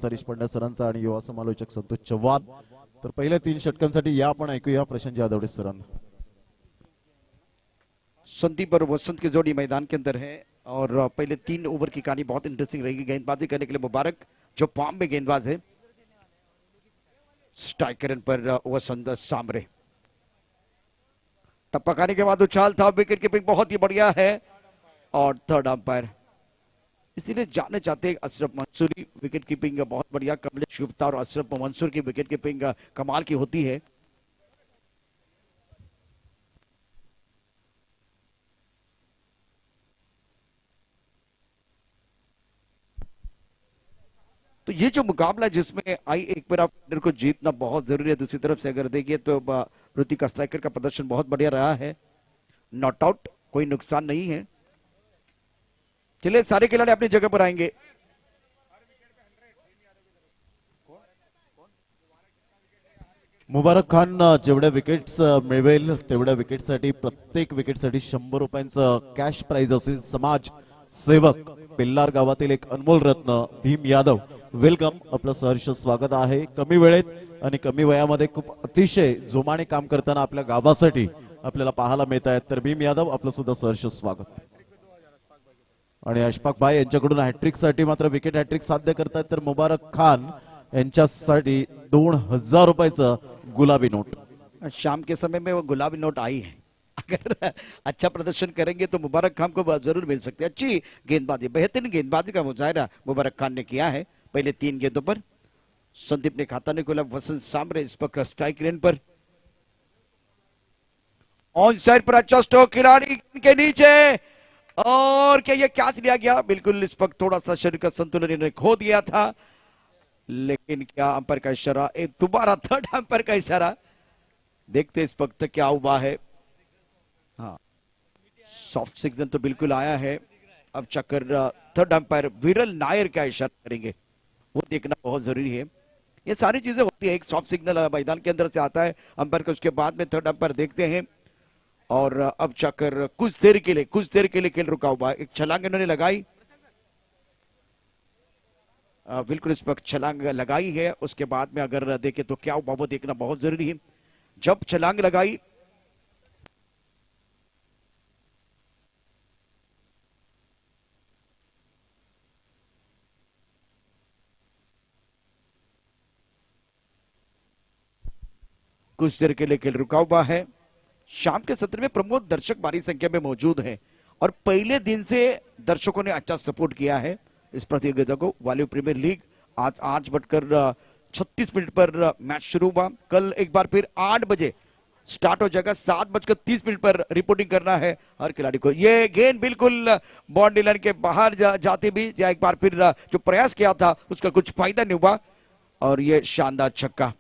निर्माता हरीश पंड्या सरांचा आणि युवा समालोचक संतोष चव्हाण। तर पहिल्या 3 षटकांसाठी या आपण ऐकूया प्रशांत जाधवडे सरांना। संदीप और वसंत की जोड़ी मैदान के अंदर है और पहले 3 ओवर की कहानी बहुत इंटरेस्टिंग रहेगी। गेंदबाजी करने के लिए मुबारक जो फॉर्म में गेंदबाज है। स्ट्राइकर पर वसंत सामरे, टप्पा खाने के बाद उछाल था, विकेट कीपिंग बहुत ही बढ़िया है और थर्ड अंपायर इसीलिए जाने चाहते हैं अशरफ मंसूरी। विकेट कीपिंग बहुत बढ़िया, कमलेश गुप्ता और अशरफ मंसूर की विकेट कीपिंग कमाल की होती है। तो ये जो मुकाबला जिसमें आई एक बार आप को जीतना बहुत जरूरी है। दूसरी तरफ से अगर देखिए तो ऋतिका स्ट्राइकर का प्रदर्शन बहुत बढ़िया रहा है। नॉट आउट, कोई नुकसान नहीं है। चलिए सारे खिलाड़ी अपनी जगह पर आएंगे। मुबारक खान जेवढ्या विकेट्स मिळवेल तेवढ्या विकेटसाठी प्रत्येक विकेटसाठी 100 रुपयांचं कॅश प्राइज असेल। समाज सेवक पिल्लार गावातील एक अनमोल रत्न भीम यादव, वेलकम, आपलं सहर्ष स्वागत आहे। कमी वेळेत आणि कमी वयामध्ये खूप अतिशय जोमाने काम करताना आपल्या गावासाठी आपल्याला पाहायला मिळत आहेत। तर भीम यादव आपलं सुद्धा सहर्ष स्वागत। आणि अशफाक भाई यांच्याकडून हॅट्रिक साठी मात्र विकेट हॅट्रिक साध्य करतात। तर मुबारक खान यांच्यासाठी 2000 रुपयाचं गुलाबी नोट। शाम के समय में वो गुलाबी नोट आई है। अगर अच्छा प्रदर्शन करेंगे तो मुबारक खान को जरूर मिल सकते हैं। अच्छी गेंदबाजी, बेहतरीन गेंदबाजी का मुजाहिरा मुबारक खान ने किया है पहले 3 गेंदों पर। संदीप ने खाता नहीं खोला। वसंत सामरे इस पर स्ट्राइक रेंज पर, ऑन साइड पर अच्छा स्ट्रोक खिलाड़ी के नीचे, और क्या ये कैच लिया गया? बिल्कुल इस वक्त थोड़ा सा शरीर का संतुलन इन्होंने खो दिया था, लेकिन क्या अंपायर का इशारा, एक दोबारा थर्ड अंपायर का इशारा। देखते इस वक्त क्या हुआ है। हाँ, सॉफ्ट सिग्नल तो बिल्कुल आया है। अब चक्कर थर्ड अंपायर विरल नायर का इशारा करेंगे, वो देखना बहुत जरूरी है। ये सारी चीजें होती है, एक सॉफ्ट सिग्नल मैदान के अंदर से आता है अंपायर को, उसके बाद में थर्ड अंपायर देखते हैं। और अब चक्कर कुछ देर के लिए खेल रुका हुआ है। एक छलांग इन्होंने लगाई, बिल्कुल इस वक्त छलांग लगाई है। उसके बाद में अगर देखें तो क्या हुआ वो देखना बहुत जरूरी है। जब छलांग लगाई कुछ देर के लिए खेल रुका हुआ है। शाम के सत्र में प्रमुख दर्शक भारी संख्या में मौजूद हैं और पहले दिन से दर्शकों ने अच्छा सपोर्ट किया है इस प्रतियोगिता को। वाली प्रीमियर लीग आज 8:36 पर मैच शुरू हुआ। कल एक बार फिर 8 बजे स्टार्ट हो जाएगा। 7:30 पर रिपोर्टिंग करना है हर खिलाड़ी को। ये गेंद बिल्कुल बाउंड्री लाइन के बाहर जाते भी एक बार फिर जो प्रयास किया था उसका कुछ फायदा नहीं हुआ और ये शानदार छक्का।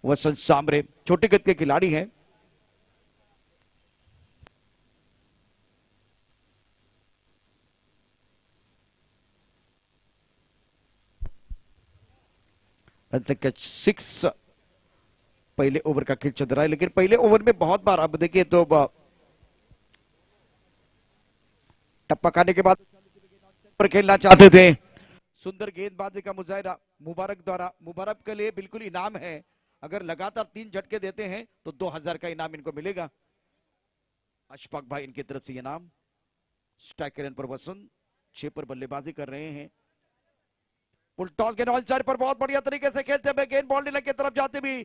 वसंत सामरे छोटे कद के खिलाड़ी हैं। तक 6 पहले ओवर का खेल चल रहा है, लेकिन पहले ओवर में बहुत बार अब देखिए तो टप्पा खाने के बाद पर खेलना चाहते थे। सुंदर गेंदबाजी का मुजाहिरा मुबारक द्वारा। मुबारक के लिए बिल्कुल इनाम है, अगर लगातार 3 झटके देते हैं तो 2000 का इनाम इनको मिलेगा। अशफाक भाई इनकी तरफ से इनाम। स्ट्राइकर पर वसंत 6 पर बल्लेबाजी कर रहे हैं। फुल टॉस गेंद ऑन साइड पर बहुत बढ़िया तरीके से खेलते हुए गेंद बॉल की तरफ जाते भी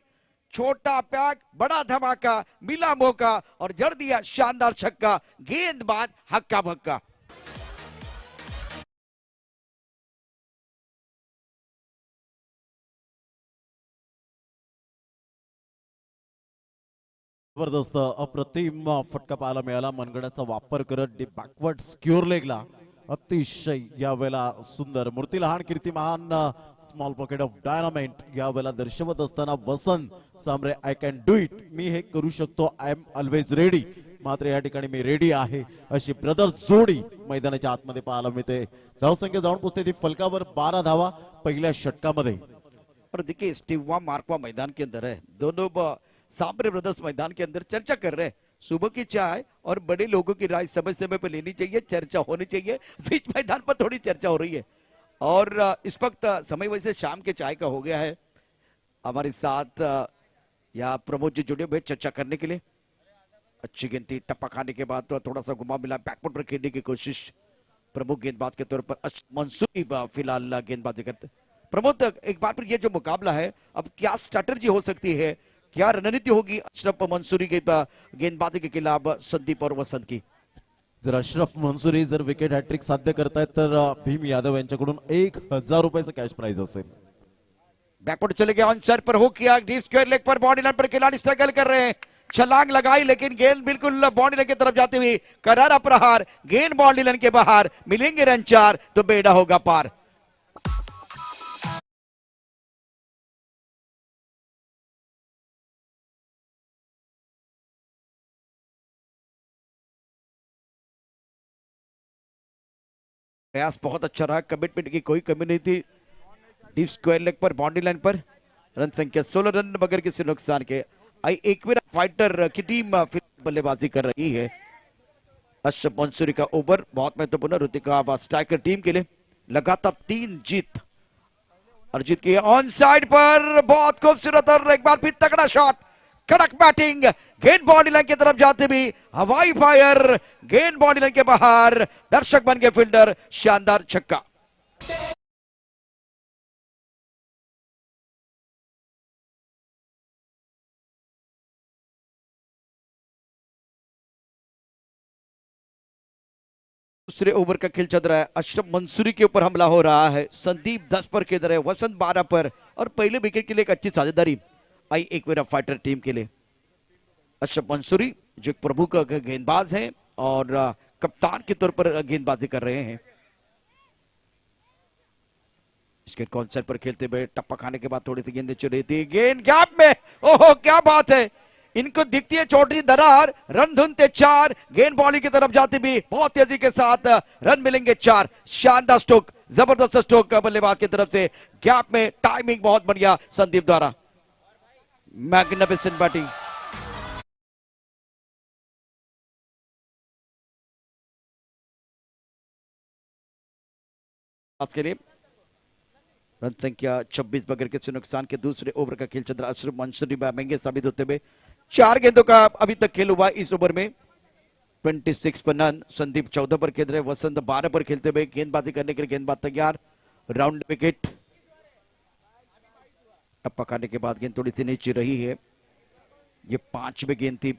छोटा पैक, बड़ा धमाका, मिला मौका और जड़ दिया शानदार छक्का। गेंदबाज हक्का भक्का। जबरदस्त अप्रतिम फटका पाहायला मिळाला। मनगडाचा वापर करत बॅकवर्ड स्क्युअर लेगला अतिशय यावेळेला सुंदर मूर्ती लहान कीर्तिमान स्मॉल पॉकेट ऑफ डायनामाइट यावेळेला दर्शवत असताना वसंत सामरे आय कॅन डू इट, मी हे करू शकतो, आय एम ऑलवेज रेडी, मात्र या ठिकाणी मी रेडी आहे अशी ब्रदर जोडी मैदानाच्या आतमध्ये पाहायला मिळते। धावसंख्या जाऊन पोहोचते ती फलकावर 12 धावा पहिल्या षटकामध्ये। और देखिए स्टीवा मार्कवा मैदान के अंदर है, दोनों सामरे ब्रदर्स मैदान के अंदर चर्चा कर रहे हैं। सुबह की चाय और बड़े लोगों की राय समय समय पर लेनी चाहिए, चर्चा होनी चाहिए। बीच मैदान पर थोड़ी चर्चा हो रही है। और इस वक्त समय वैसे शाम के चाय का हो गया है। हमारे साथ यहाँ प्रमोद जी जुड़े हुए चर्चा करने के लिए। अच्छी गिनती, टप्पा खाने के बाद तो थोड़ा सा घुमा मिला, बैकफुट पर खेलने की कोशिश प्रमुख गेंदबाज के तौर पर मंसूरी फिलहाल गेंदबाजी करते। प्रमोद, एक बार फिर ये जो मुकाबला है, अब क्या स्ट्रैटेजी हो सकती है, क्या रणनीति होगी अशरफ मंसूरी के गेंदबाजी के खिलाफ संदीप और वसंत की? जर अशरफ मंसूरी जर विकेट हॅट्रिक साध्य करतायत तर भीम यादव यांच्याकडून 1000 रुपयाचं कॅश प्राइज असेल. बैकवर्ड चले गए, ऑन साइड पर हो किया, डीप स्क्वायर लेग पर बॉडी लाइन पर खिलाड़ी स्ट्रगल कर रहे हैं, छलांग लगाई लेकिन गेंद बिल्कुल बॉडी लाइन की तरफ जाते हुए करारा प्रहार, गेंद बॉडी लाइन के बाहर, मिलेंगे रन 4 तो बेड़ा होगा पार। प्रयास बहुत अच्छा रहा, कमिटमेंट की कोई कमी नहीं थी। डीप स्क्वायर लेग पर बाउंड्री लाइन पर रन संख्या 16 रन बगैर किसी नुकसान के। एक फाइटर की टीम बल्लेबाजी कर रही है। अशरफ मंसूरी का ओवर बहुत महत्वपूर्ण, ऋतिका स्ट्राइकर टीम के लिए लगातार 3 जीत। अर्जित की ऑन साइड पर बहुत खूबसूरत और एक बार फिर तगड़ा शॉट, कड़क बैटिंग, गेंद बॉडी लाइन की तरफ जाते भी हवाई फायर, गेंद बॉडी लाइन के बाहर, दर्शक बन गए फील्डर, शानदार छक्का। दूसरे ओवर का खेल चल रहा है, अशरफ मंसूरी के ऊपर हमला हो रहा है, संदीप 10 पर खेल रहे हैं, वसंत 12 पर, और पहले विकेट के लिए एक अच्छी साझेदारी आई एक मेरा फाइटर टीम के लिए। अशरफ मंसूरी जो एक प्रमुख गेंदबाज हैं और कप्तान के तौर पर गेंदबाजी कर रहे हैं। इसके कॉन्सर्ट पर खेलते हुए टप्पा खाने के बाद थोड़ी सी गेंदें चल रही थी, गेंद गैप में, ओहो क्या बात है, इनको दिखती है छोटी दरार, रन धुनते 4, गेंद बॉलिंग की तरफ जाती भी बहुत तेजी के साथ रन मिलेंगे 4। शानदार स्ट्रोक, जबरदस्त स्ट्रोक बल्लेबाज की तरफ से, गैप में टाइमिंग बहुत बढ़िया संदीप द्वारा, मैग्निफिसेंट बैटिंग। के लिए रन संख्या 26 बगैर किसी नुकसान के दूसरे ओवर का खेल चल रहा। अशरफ मंसूरी महंगे साबित होते हुए 4 गेंदों का अभी तक खेल हुआ इस ओवर में, 26 पर रन। संदीप 14 पर खेल रहे, वसंत 12 पर खेलते हुए गेंदबाजी करने के लिए गेंदबाज तैयार, राउंड विकेट। टप्पा खाने के बाद गेंद थोड़ी सी नीचे रही है, ये 5वीं गेंद थी,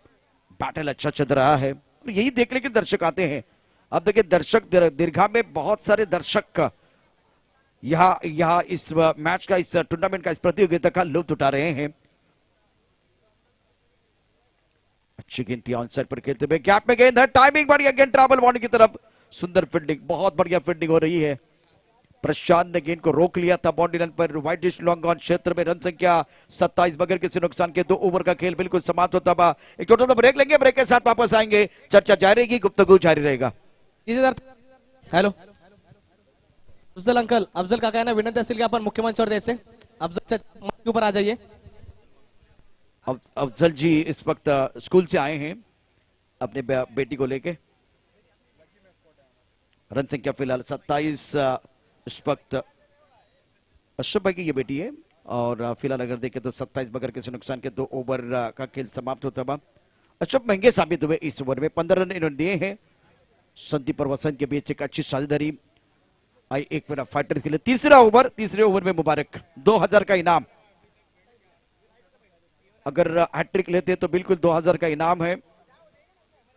बैटल अच्छा चल रहा है, यही देखने के दर्शक आते हैं। अब देखिए दर्शक दीर्घा में बहुत सारे दर्शक यहाँ इस मैच का, इस टूर्नामेंट का, इस प्रतियोगिता का लुत्फ उठा रहे हैं। अच्छी गेंद थी, ऑन साइड पर खेलते हुए गैप में गेंद है, टाइमिंग बढ़िया, गेंद ट्रैवल बॉडी की तरफ, सुंदर फील्डिंग, बहुत बढ़िया फील्डिंग हो रही है। प्रशांत ने गेंद को रोक लिया था बाउंड्री लाइन पर, वाइड डिश लॉन्ग ऑन क्षेत्र में, रन संख्या 27 बगैर किसी नुकसान के 2 ओवर का खेल बिल्कुल समाप्त होता हुआ। एक छोटा सा ब्रेक लेंगे, ब्रेक के साथ वापस आएंगे, चर्चा जारी रहेगी, गुफ्तगू जारी रहेगा। हॅलो अफजल अंकल, अफजल काका यांना विनंती असेल की आपण मुख्य मंचावर द्यायचे, अफजलच्या मंच के ऊपर आ जाइए। अफजल जी इस वक्त स्कूल से आए हैं अपने बेटी को लेके। रन संख्या फिलहाल 27 इस वक्त अशरफ भाई की ये बेटी है, और फिलहाल अगर देखें तो 27 बगैर किसी नुकसान के 2 ओवर का खेल समाप्त होता हुआ। अशरफ महंगे साबित हुए इस ओवर में, 15 रन इन्होंने दिए हैं। संदीप और वसंत के बीच एक अच्छी साझेदारी आई एक मेरा फाइटर के लिए। तीसरे ओवर में मुबारक, 2000 का इनाम, अगर हैट्रिक लेते तो बिल्कुल 2000 का इनाम है।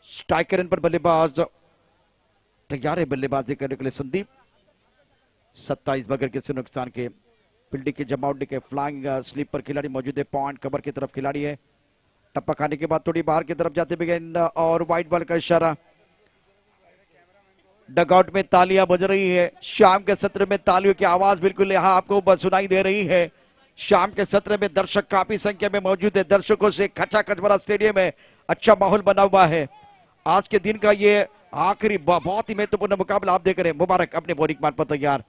स्ट्राइकर इन पर बल्लेबाज तैयार है बल्लेबाजी करने के लिए संदीप, 27 बगैर किसी नुकसान के, फील्डिंग के जमावट के, फ्लाइंग स्लीप पर खिलाड़ी मौजूद है, पॉइंट कवर की तरफ खिलाड़ी है। टप्पा खाने के बाद थोड़ी बाहर की तरफ जाते गेंद और वाइट बॉल का इशारा। डगआउट में तालियां बज रही है, शाम के सत्र में तालियों की आवाज बिल्कुल यहाँ आपको सुनाई दे रही है। शाम के सत्र में दर्शक काफी संख्या में मौजूद है, दर्शकों से खचाखच भरा स्टेडियम में अच्छा माहौल बना हुआ है। आज के दिन का ये आखिरी बहुत ही महत्वपूर्ण मुकाबला आप देख रहे हैं। मुबारक अपने बोरिक मार पर तैयार,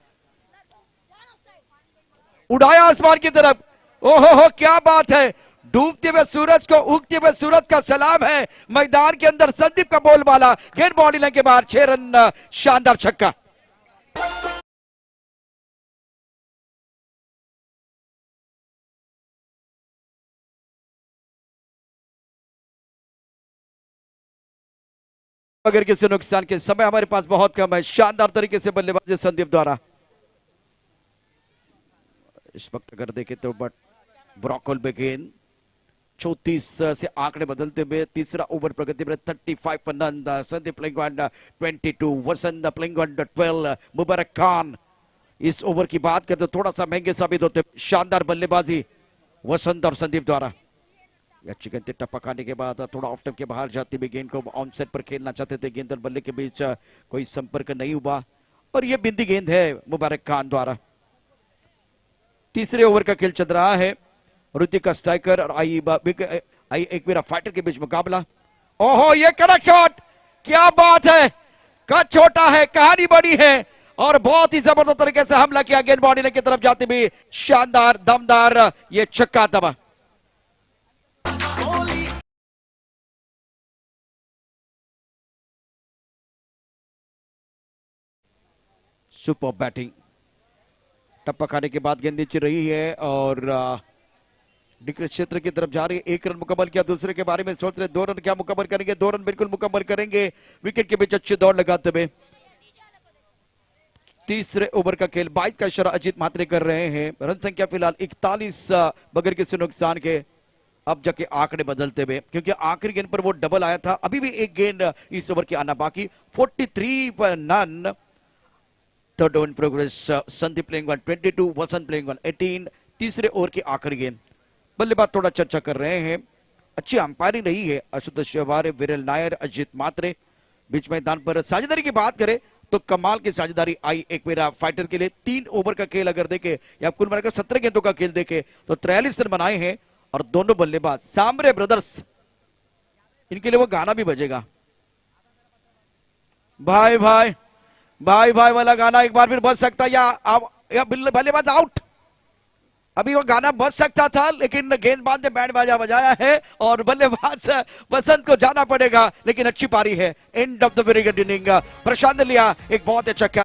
उड़ाया आसमान की तरफ, ओहो क्या बात है, डूबते हुए सूरज को उगते हुए सूरज का सलाम है। मैदान के अंदर संदीप का बोलबाला, गेंद बॉडी लाइन के बाहर, 6 रन, शानदार छक्का। अगर किसी नुकसान के समय हमारे पास बहुत कम है। शानदार तरीके से बल्लेबाजी संदीप द्वारा। इस वक्त अगर देखें तो बट ब्रॉकल बिगिन 34 से आंकड़े बदलते हुए तीसरा ओवर प्रगति में 35 for none. Sandeep playing on 22, Vasant playing on 12, मुबारक खान। इस ओवर की बात करते थोड़ा सा महंगे साबित होते। शानदार बल्लेबाजी वसंत और संदीप द्वारा। अच्छी गेंद टप्पा खाने के बाद थोड़ा ऑफ टर्म के बाहर जाती हुई गेंद को ऑन सेट पर खेलना चाहते थे। गेंद और बल्ले के बीच कोई संपर्क नहीं हुआ और यह बिंदी गेंद है मुबारक खान द्वारा। तीसरे ओवर का खेल चल रहा है। ऋतिक स्ट्राइकर और आई एकवीरा फाइटर के बीच मुकाबला। ओहो, ये कड़क शॉट, क्या बात है। कद छोटा है, कहानी बड़ी है और बहुत ही जबरदस्त तरीके से हमला किया गेंद बॉडी की तरफ जाती भी। शानदार दमदार ये छक्का दबा। Super batting. टप्पा खाने के बाद गेंद नीचे रही है और डिक्रीज क्षेत्र की तरफ जा रही है। एक रन मुकम्मल किया, दूसरे के बारे में सोच रहे 2 रन क्या मुकम्मल करेंगे। 2 रन बिल्कुल मुकम्मल करेंगे। विकेट के बीच अच्छी दौड़ लगाते हुए तीसरे ओवर का खेल 22 का इशारा अजीत म्हात्रे कर रहे हैं। रन संख्या फिलहाल 41 बगैर किसी नुकसान के। अब जाके आंकड़े बदलते हुए, क्योंकि आखिरी गेंद पर वो डबल आया था। अभी भी एक गेंद इस ओवर की आना बाकी। 43 for none. Third over progress. Sandeep playing on 22, Vasant playing on 18। तीसरे ओवर की आखिरी गेंद। बल्लेबाज थोड़ा चर्चा कर रहे हैं। अच्छी अंपायरिंग रही है। आशुतोष शेवारे, विरल नायर, अजीत म्हात्रे। बीच मैदान पर साझेदारी की बात करें तो कमाल की साझेदारी आई एकवीरा फाइटर के लिए। 3 ओवर का खेल अगर देखे या कुल मिलाकर 17 गेंदों का खेल देखे तो 43 रन बनाए हैं और दोनों बल्लेबाज सांबरे ब्रदर्स, इनके लिए वो गाना भी बजेगा। भाई भाई भाई भाई वाला गाना एक बार फिर बज सकता या बल्लेबाज आउट। अभी वो गाना बज सकता था लेकिन गेंदबाज ने बैंड बाजा बजाया है और बल्लेबाज वसंत को जाना पड़ेगा। लेकिन अच्छी पारी है। End of the very good inning. Prashant ने लिया एक बहुत अच्छा कैच।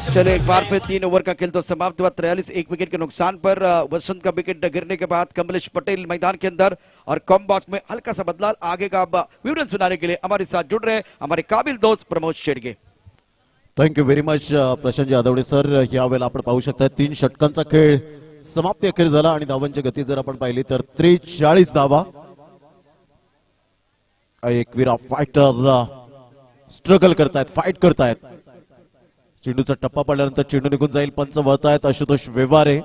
चलो एक बार फिर 3 ओवर का खेल तो समाप्त हुआ। 43 एक विकेट के नुकसान पर। वसंत का विकेट गिरने के बाद कमलेश पटेल मैदान के अंदर और कम बॉक्स में हल्का सा बदलाव। आगे का विवरण सुनाने के लिए हमारे साथ जुड़ रहे हमारे काबिल दोस्त Pramod Shedge. Thank you very much Prashant जाधवडे सर। यावेळेला आपण पाहू शकता 3 षटकांचा खेळ समाप्ती अखेर झाला आणि धावांची गती जर आपण पाहिली तर 43 धावा। एकवीरा फायटर स्ट्रगल करतायत, फाइट करतायत। चेंडूचा टप्पा पडल्यानंतर चेंडू निघून जाईल। पंच वळतायत आशुतोष व्यवहारे।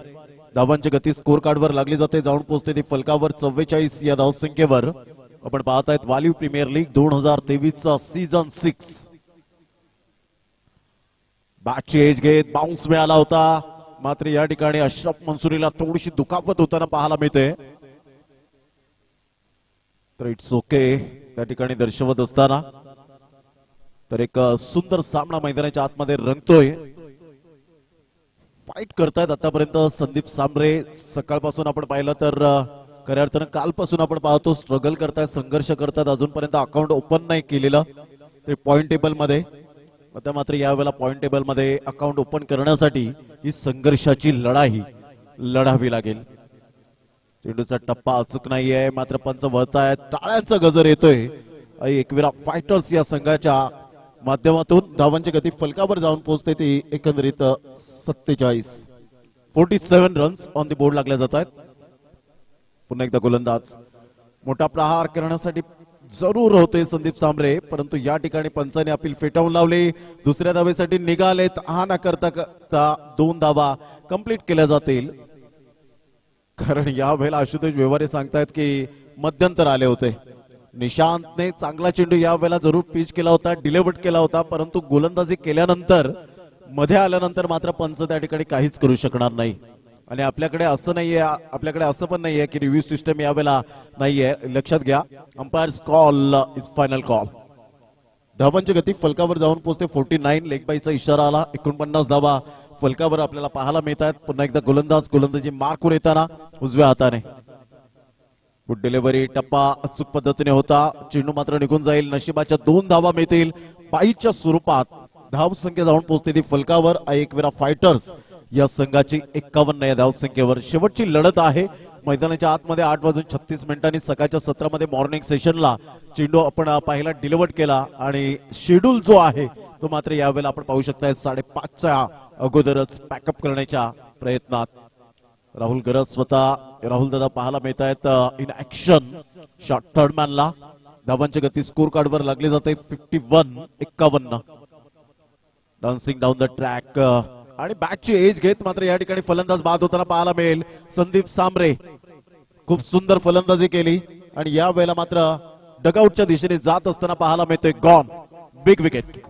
धावांची गती स्कोर कार्डवर लागली जाते, जाऊन पोहोचते ती फलकावर 44 या धावसंख्येवर। आपण पाहत आहेत वालीव प्रीमियर लीग 2023 चा सीझन 6। बॅटची एज घेत बाउन्स मिळाला होता, मात्र या ठिकाणी अशरफ मंसुरीला थोडीशी दुखापत होताना पाहायला मिळते। तर इट्स ओके त्या ठिकाणी दर्शवत असताना तर एक सुंदर सामना मैदानाच्या आतमध्ये रंगतोय। फाइट करतायत आतापर्यंत संदीप सांबरे। सकाळपासून आपण पाहिलं तर खऱ्या अर्थानं कालपासून आपण पाहतो स्ट्रगल करतायत, संघर्ष करतायत। अजूनपर्यंत अकाउंट ओपन नाही केलेलं ते पॉइंट टेबल मध्ये। आता मात्र यावेळेला पॉइंट टेबल मध्ये अकाउंट ओपन करण्यासाठी ही संघर्षाची लढाई लढावी लागेल। चेंडूचा टप्पा अचूक नाहीये, मात्र पंच वळतायत, टाळ्यांचा गजर येतोय। एकवीरा फायटर्स या संघाच्या माध्यमातून धावांची गती फलकावर जाऊन पोहोचते ती एकंदरीत 47 रन्स ऑन द बोर्ड लागल्या जात आहेत। पुन्हा एकदा गोलंदाज मोठा प्रहार करण्यासाठी जरूर होते संदीप सांबरे, परंतु या ठिकाणी पंचाने अपील फेटाळून लावले। दुसऱ्या धावेसाठी निघालेत। हा न करता 2 धावा कंप्लीट केल्या जातील, कारण या वेळेला आशुतोष व्यवहारे सांगतायत की मध्यंतर आले होते। निशांतने चांगला चेंडू या वेळेला जरूर पिच केला होता, डिलिव्हर्ड केला होता, परंतु गोलंदाजी केल्यानंतर मध्ये आल्यानंतर मात्र पंच त्या ठिकाणी काहीच करू शकणार नाही। आणि आपल्याकडे असं नाहीये, आपल्याकडे असं पण नाहीये की रिव्ह्यू सिस्टम यावेळेला नाहीये. लक्षात घ्या, umpires call is final call. धावांची गती फलकावर जाऊन पोहोचते 49. लेग बायचा इशारा आला. 49 धावा फलकावर आपल्याला पाहायला मिळत आहेत. पुन्हा एकदा गोलंदाजी मार्कवर येताना उजव्या हाताने. गुड डिलिव्हरी, टप्पा अचूक पद्धतीने होता. चेंडू मात्र निघून जाईल. नशिबाच्या 2 धावा मिळतील. पाईच्या स्वरूपात धाव संख्या जाऊन पोहोचते ती फलकावर. एकविरा फायटर्स या संघाची 51 या धावसंख्येवर. शेवटची लढत आहे मैदानाच्या आतमध्ये. 8:36 सकाळच्या सत्रामध्ये मॉर्निंग सेशनला चेंडू आपण पाहिला डिलिव्हर केला आणि शेड्यूल जो आहे तो मात्र यावेळेला आपण पाहू शकताय 5:30च्या अगोदरच पॅकअप करण्याच्या प्रयत्नात. राहुल गरज स्वतः राहुल दादा पाहायला मिळत आहेत इन ऍक्शन. शॉट थर्ड मॅनला. धावांची गती स्कोर कार्डवर लागली जाते 51. डान्सिंग डाऊन द ट्रॅक आणि बॅटची एज घेत मात्र या ठिकाणी फलंदाज बाद होताना पाहायला मिळेल. संदीप सांबरे खूप सुंदर फलंदाजी केली आणि या वेळेला मात्र डगआउटच्या दिशेने जात असताना पाहायला मिळते. Gone, big wicket.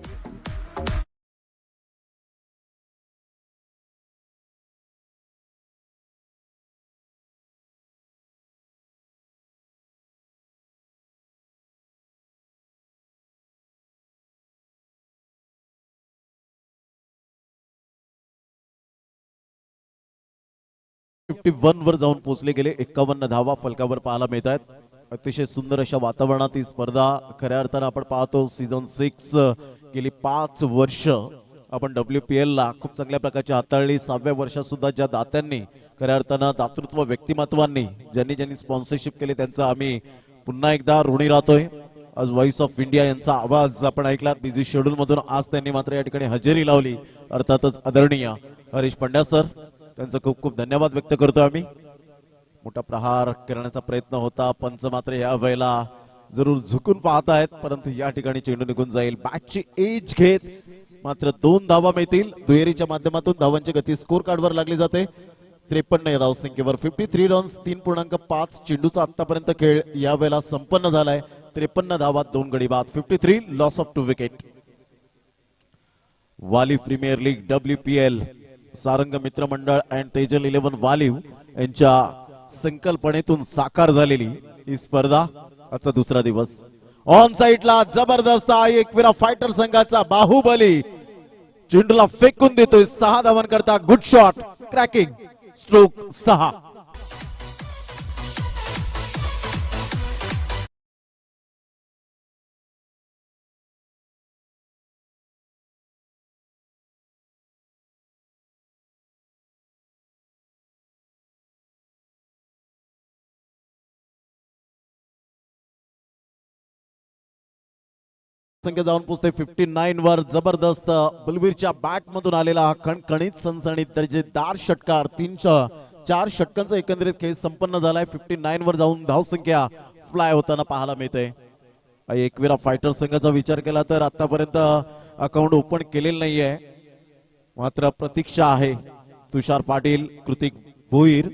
वर जाऊन पोहोचले गेले. 51 धावा फलकावर पाहायला मिळत आहेत. अतिशय सुंदर अशा वातावरणात ही स्पर्धा खऱ्या अर्थानं आपण पाहतो. सीझन 6 गेली 5 वर्ष आपण WPL ला खूप चांगल्या प्रकारची हाताळली. 6व्या वर्षात सुद्धा ज्या दात्यांनी खऱ्या अर्थानं दातृत्व व्यक्तिमत्वांनी ज्यांनी स्पॉन्सरशिप केली त्यांचा आम्ही पुन्हा एकदा ऋणी राहतोय. आज व्हॉइस ऑफ इंडिया यांचा आवाज आपण ऐकला बिझी शेड्यूल मधून. आज त्यांनी मात्र या ठिकाणी हजेरी लावली. अर्थातच आदरणीय हरीश पंड्या सर, त्यांचा खूप खूप धन्यवाद व्यक्त करतो आम्ही. मोठा प्रहार करण्याचा प्रयत्न होता. पंच मात्र या वेळेला जरूर झुकून पाहत आहेत, परंतु या ठिकाणी चेंडू निघून जाईल. बॅटची एज घेत मात्र 2 धावा मिळतील. दुहेरीच्या माध्यमातून धावांची गती स्कोर कार्डवर लागली जाते 53 या धावसंख्येवर. 53 रन्स 3.5 चेंडूचा आतापर्यंत खेळ या वेळेला संपन्न झालाय. 53 धावा 2 गडी बाद. 53 लॉस ऑफ 2 विकेट. वाली प्रीमियर लीग WPL सारंग मित्र मंडळ अँड तेजल 11 वालीव यांच्या संकल्पनेतून साकार झालेली ही स्पर्धा. आजचा दुसरा दिवस. ऑन साइडला जबरदस्त एकविरा फायटर संघाचा बाहुबली चेंडूला फेकून देतोय. 6 धावांकरता गुड शॉट, क्रॅकिंग स्ट्रोक 6. संख्या जाऊन पोहोचते 59 वर. जबरदस्त बलवीरच्या बॅट मधून आलेला हा खणखणीत सनसणीत दर्जेदार षटकार. 4 षटकांचा एकंदरीत खेळ संपन्न झालाय. 59 वर जाऊन धावसंख्या फ्लाय होताना पाहायला मिळते. एकविरा फायटर संघाचा विचार केला तर आतापर्यंत अकाउंट ओपन केलेलं नाहीये, मात्र प्रतीक्षा आहे. तुषार पाटील, कृतिक भोईर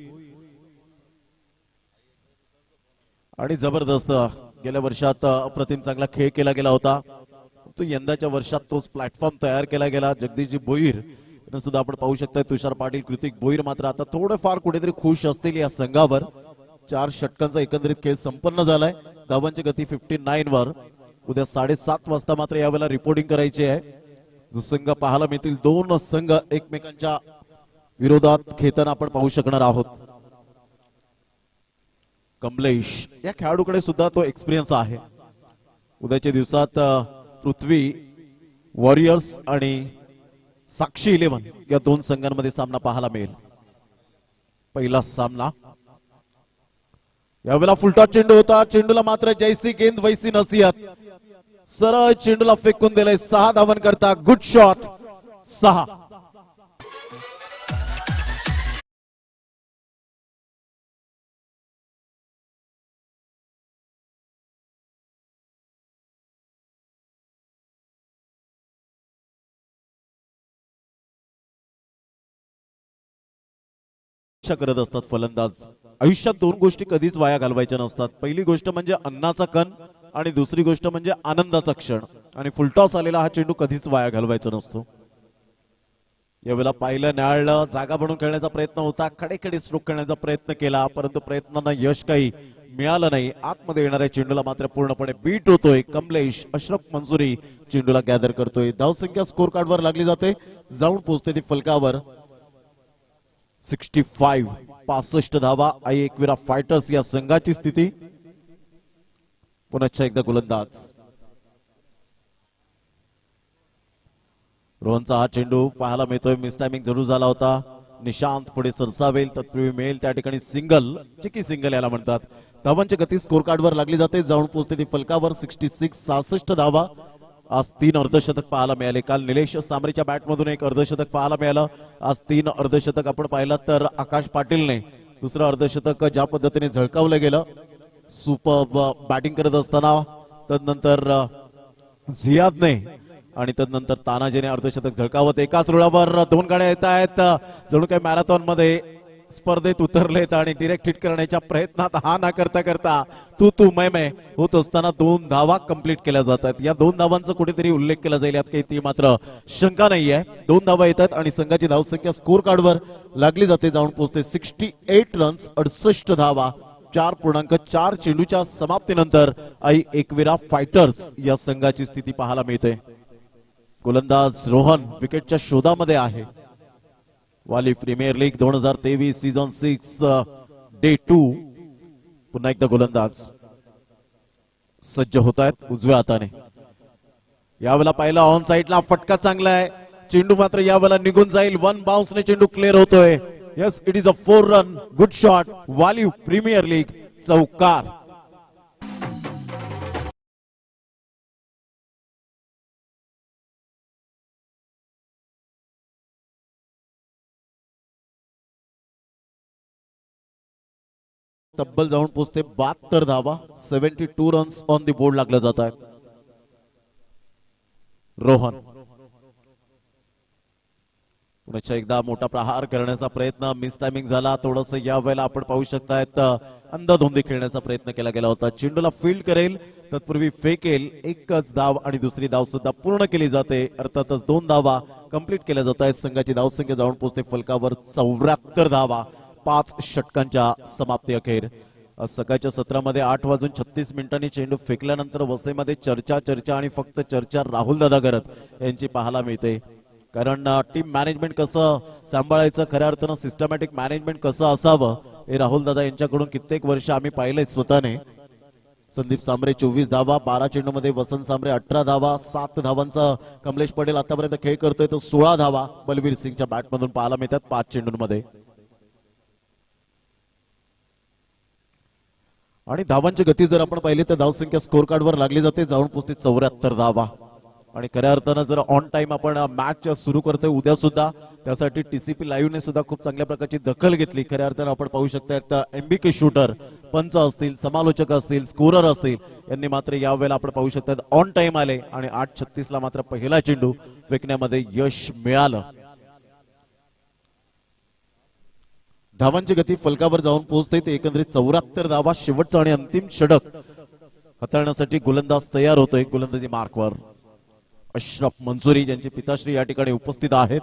आणि जबरदस्त गेल्या वर्षात अप्रतिम चांगला खेळ केला गेला होता. तो यंदाच्या वर्षात तोच प्लॅटफॉर्म तयार केला गेला. जगदीशजी भोईर यांना सुद्धा आपण पाहू शकता. तुषार पाटील, कृतिक भोईर मात्र आता थोडंफार कुठेतरी खुश असतील या संघावर. 4 षटकांचा एकंदरीत खेळ संपन्न झालाय. धावांची गती 59 वर. उद्या 7:30 वाजता मात्र यावेळेला रिपोर्टिंग करायची आहे. जो संघ पाहायला मिळतील 2 संघ एकमेकांच्या विरोधात खेळताना आपण पाहू शकणार आहोत. कमलेश या खेळाडूकडे सुद्धा तो एक्सपिरियन्स आहे. उद्याच्या दिवसात पृथ्वी वॉरियर्स आणि साक्षी 11 या 2 संघांमध्ये सामना पाहायला मिळेल. पहिला सामना. यावेळेला फुलटा चेंडू होता. चेंडूला मात्र जैसी गेंद वैसी नसीहत. सरळ चेंडूला फेकून दिलंय. 6 धावांकरता गुड शॉट 6. करत असतात फलंदाज. आयुष्यात 2 गोष्टी कधीच वाया घालवायच्या नसतात. पहिली गोष्ट म्हणजे अन्नाचा कण आणि दुसरी गोष्ट म्हणजे आनंदाचा क्षण. आणि फुलटॉस आलेला हा चेंडू कधीच वाया घालवायचा नसतो. यावेळेला पाहिलं न्यायालय जागा बनवून खेळण्याचा प्रयत्न होता, खडेखडे स्ट्रोक खेळण्याचा प्रयत्न केला, परंतु प्रयत्नांना यश काही मिळालं नाही. आतमध्ये येणाऱ्या चेंडूला मात्र पूर्णपणे बीट होतोय कमलेश. अशरफ मंजुरी चेंडूला गॅदर करतोय. धावसंख्या स्कोर कार्डवर लागली जाते, जाऊन पोहोचते ती फलकावर. 65 धावा. आई एकविरा फायटर्स या संघाची स्थिती. पुन्हा एकदा गोलंदाज रोहनचा हा चेंडू पाहायला मिळतोय. मिस टायमिंग जरूर झाला होता. निशांत पुढे सरसावेल, तत्पूर्वी मिळेल त्या ठिकाणी सिंगल, चिकी सिंगल याला म्हणतात. धावांची गती स्कोर कार्डवर लागली जाते, जाऊन पोहोचते ती फलकावर. 66 धावा. आज 3 अर्धशतक पाहायला मिळाले. काल निलेश सांबरेच्या बॅटमधून एक अर्धशतक पाहायला मिळालं. आज 3 अर्धशतक आपण पाहिलं तर आकाश पाटीलने दुसरं अर्धशतक ज्या पद्धतीने झळकावलं गेलं, सुपर बॅटिंग करत असताना, तदनंतर झियादने आणि तदनंतर तानाजीने अर्धशतक झळकावत एकाच रुळावर 2 गाड्या येत आहेत. जणू काही मॅरेथॉन मध्ये स्पर्धेत उतरलेत आणि डिरेक्ट हिट करण्याच्या प्रयत्नात हा ना करता करता तू मै होत असताना 2 धावा कंप्लीट केल्या जातात. या 2 धावांचा कुठेतरी उल्लेख केला जाईल, यात काही ती मात्र शंका नाहीये. 2 धावा येतात आणि संघाची धावसंख्या स्कोर कार्डवर लागली जाते, जाऊन पोहोचते 68 रन्स, 68 धावा. 4.4 चेंडूच्या समाप्तीनंतर आई एकविरा फायटर्स या संघाची स्थिती पाहायला मिळते. गोलंदाज रोहन विकेटच्या शोधामध्ये आहे. वाली प्रीमियर लीग 2023 सीझन 6 डे 2. पुन्हा एकदा गोलंदाज सज्ज होत आहेत उजव्या हाताने. यावेळेला पाहिला ऑन साइडला फटका चांगला आहे, चेंडू मात्र यावेळेला निघून जाईल. 1 बाउन्सने चेंडू क्लिअर होतोय. Yes, it is a 4 run good shot. वाली प्रीमियर लीग चौकार. तब्बल जाऊन पोहोचते 72 धावा. 72 रन्स ऑन दी बोर्ड लागले जात आहेत. रोहन पुन्हा एकदा मोठा प्रहार करण्याचा प्रयत्न, मिस टायमिंग झाला थोडस. या वेळेला आपण पाहू शकतायत अंधाधुंदी खेळण्याचा प्रयत्न केला गेला होता. चेंडूला फील्ड करेल, तत्पूर्वी फेकेल. एकच धाव आणि दुसरी धाव सुद्धा पूर्ण केली जाते. अर्थातच 2 धावा कंप्लीट केल्या जात आहेत. संघाची धावसंख्या जाऊन पोहोचते फलकावर 74 धावा. 5 षटकांच्या समाप्ती अखेर. सकाळच्या सत्रामध्ये 8:36 चेंडू फेकल्यानंतर वसईमध्ये चर्चा आणि फक्त चर्चा राहुल दादा करत यांची पाहायला मिळते. कारण टीम मॅनेजमेंट कसं सांभाळायचं, खऱ्या अर्थानं सिस्टमॅटिक मॅनेजमेंट कसं असावं, हे राहुल दादा यांच्याकडून कित्येक वर्ष आम्ही पाहिलंय स्वतःने. संदीप सांबरे 24 धावा. 12 चेंडूमध्ये वसंत सांबरे 18 धावा. 7 धावांचा कमलेश पटेल आतापर्यंत खेळ करतोय, तर 16 धावा बलवीर सिंगच्या बॅटमधून पाहायला मिळतात 5 चेंडूंमध्ये. आणि धावांची गती जर आपण पाहिली तर धावसंख्या स्कोर कार्डवर लागली जाते, जाऊन पोहोचते 74 धावा. आणि खऱ्या अर्थानं जर ऑन टाइम आपण मॅच सुरू करतोय उद्या सुद्धा, त्यासाठी टीसीपी लाईव्ह ने सुद्धा खूप चांगल्या प्रकारची दखल घेतली. खऱ्या अर्थानं आपण पाहू शकता एमबीके शूटर, पंच असतील, समालोचक असतील, स्कोरर असतील, यांनी मात्र यावेळेला आपण पाहू शकता ऑन टाइम आले आणि 8:36 ला मात्र पहिला चेंडू फेकण्यामध्ये यश मिळालं. धावांची गती फलकावर जाऊन पोहोचते ते एकंदरीत 74 धावा. शेवटचा आणि अंतिम षटक हाताळण्यासाठी गोलंदाज तयार होतोय. गोलंदाजी मार्कवर अशरफ मंजुरी, ज्यांचे पिताश्री या ठिकाणी उपस्थित आहेत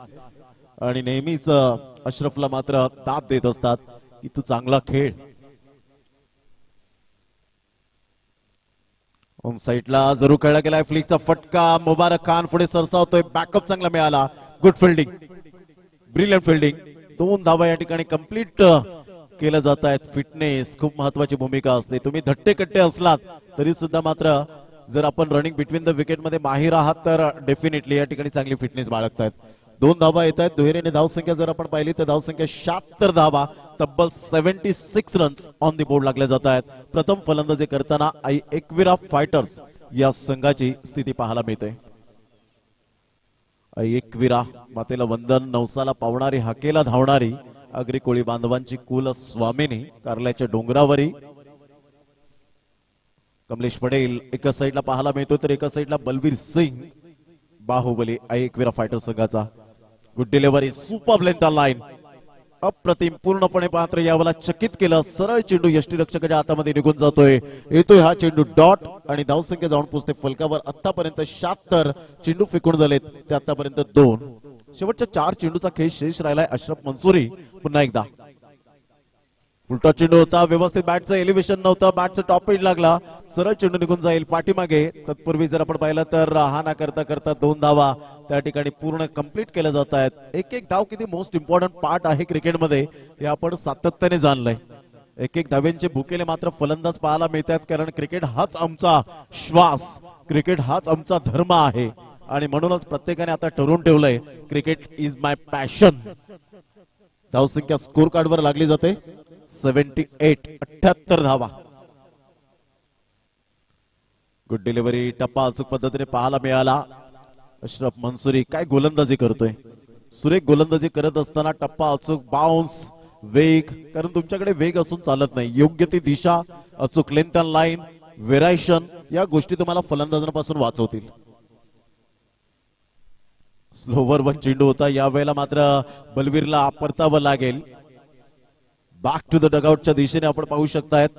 आणि नेहमीच अशरफला मात्र दाद देत असतात की तू चांगला खेळ. ऑन साइडला जरूर खेळला गेलाय. फ्लिकचा फटका. मुबारक खान पुढे सरसावतोय. बॅकअप चांगला मिळाला. Good fielding, brilliant fielding. 2 धावा या ठिकाणी कंप्लीट केल्या जात आहेत. फिटनेस खूप महत्वाची भूमिका असते. तुम्ही धट्टे कट्टे असलात तरी सुद्धा मात्र जर आपण रनिंग बिटवीन द विकेट मध्ये माहीर आहात तर डेफिनेटली या ठिकाणी चांगली फिटनेस बाळगतायत. 2 धावा येत आहेत. दुहेरीने धावसंख्या जर आपण पाहिली तर धावसंख्या 76 धावा. तब्बल 76 रन्स ऑन दी बोर्ड लागले जात आहेत. प्रथम फलंदाजी करताना आई एकविरा फायटर्स या संघाची स्थिती पाहायला मिळते. एकविरा मातेला वंदन, नवसाला पावणारी, हाकेला धावणारी, आगरी कोळी बांधवांची कुल स्वामिनी, कारल्याच्या डोंगरावरी. कमलेश पटेल एका साईडला पाहायला मिळतो तर एका साईडला बलवीर सिंग, बाहुबली आई एकविरा फायटर संघाचा. Good delivery, super length line, अप्रतिम. पूर्णपणे पात्र यावेळेला चकित केलं. सरळ चेंडू यष्टीरक्षकाच्या हातामध्ये निघून जातोय. येतोय हा चेंडू डॉट आणि धावसंख्या जाऊन पोहोचते फलकावर. आतापर्यंत 76 चेंडू फेकून झालेत, ते आतापर्यंत 2. शेवटच्या 4 चेंडूचा खेळ शेष राहिलाय. अशरफ मंसूरी पुन्हा एकदा उलटा चेंडू होता, व्यवस्थित बॅटचं एलिव्हेशन नव्हतं, बॅटचं टॉप एज लागला, सरळ चेंडू निघून जाईल पाठीमागे. तत्पूर्वी जर आपण पाहिलं तर हा ना करता करता 2 धावा त्या ठिकाणी पूर्ण कंप्लीट केल्या जात आहेत. एक एक धाव किती मोस्ट इम्पॉर्टंट पार्ट आहे क्रिकेटमध्ये हे आपण सातत्याने जाणलंय. एक एक धाव्यांचे भुकेले मात्र फलंदाज पाहायला मिळतात, कारण क्रिकेट हाच आमचा श्वास, क्रिकेट हाच आमचा धर्म आहे आणि म्हणूनच प्रत्येकाने आता ठरवून ठेवलंय क्रिकेट इज माय पॅशन. धावसंख्या स्कोर कार्ड वर लागली जाते 78 धावा. गुड डिलिव्हरी, टप्पा अचूक पद्धतीने पाहायला मिळाला. अशरफ मंसूरी काय गोलंदाजी करतोय, सुरेख गोलंदाजी करत असताना टप्पा अचूक, बाउन्स, वेग, कारण तुमच्याकडे वेग असून चालत नाही, योग्य ती दिशा, अचूक लेंथ ऑन लाईन, व्हेरायशन या गोष्टी तुम्हाला फलंदाजांपासून वाचवतील. स्लोवर 1 चेंडू होता, यावेळेला मात्र बलवीरला परतावं लागेल. बॅक टू द डगआउटच्या दिशेने आपण पाहू शकतायत.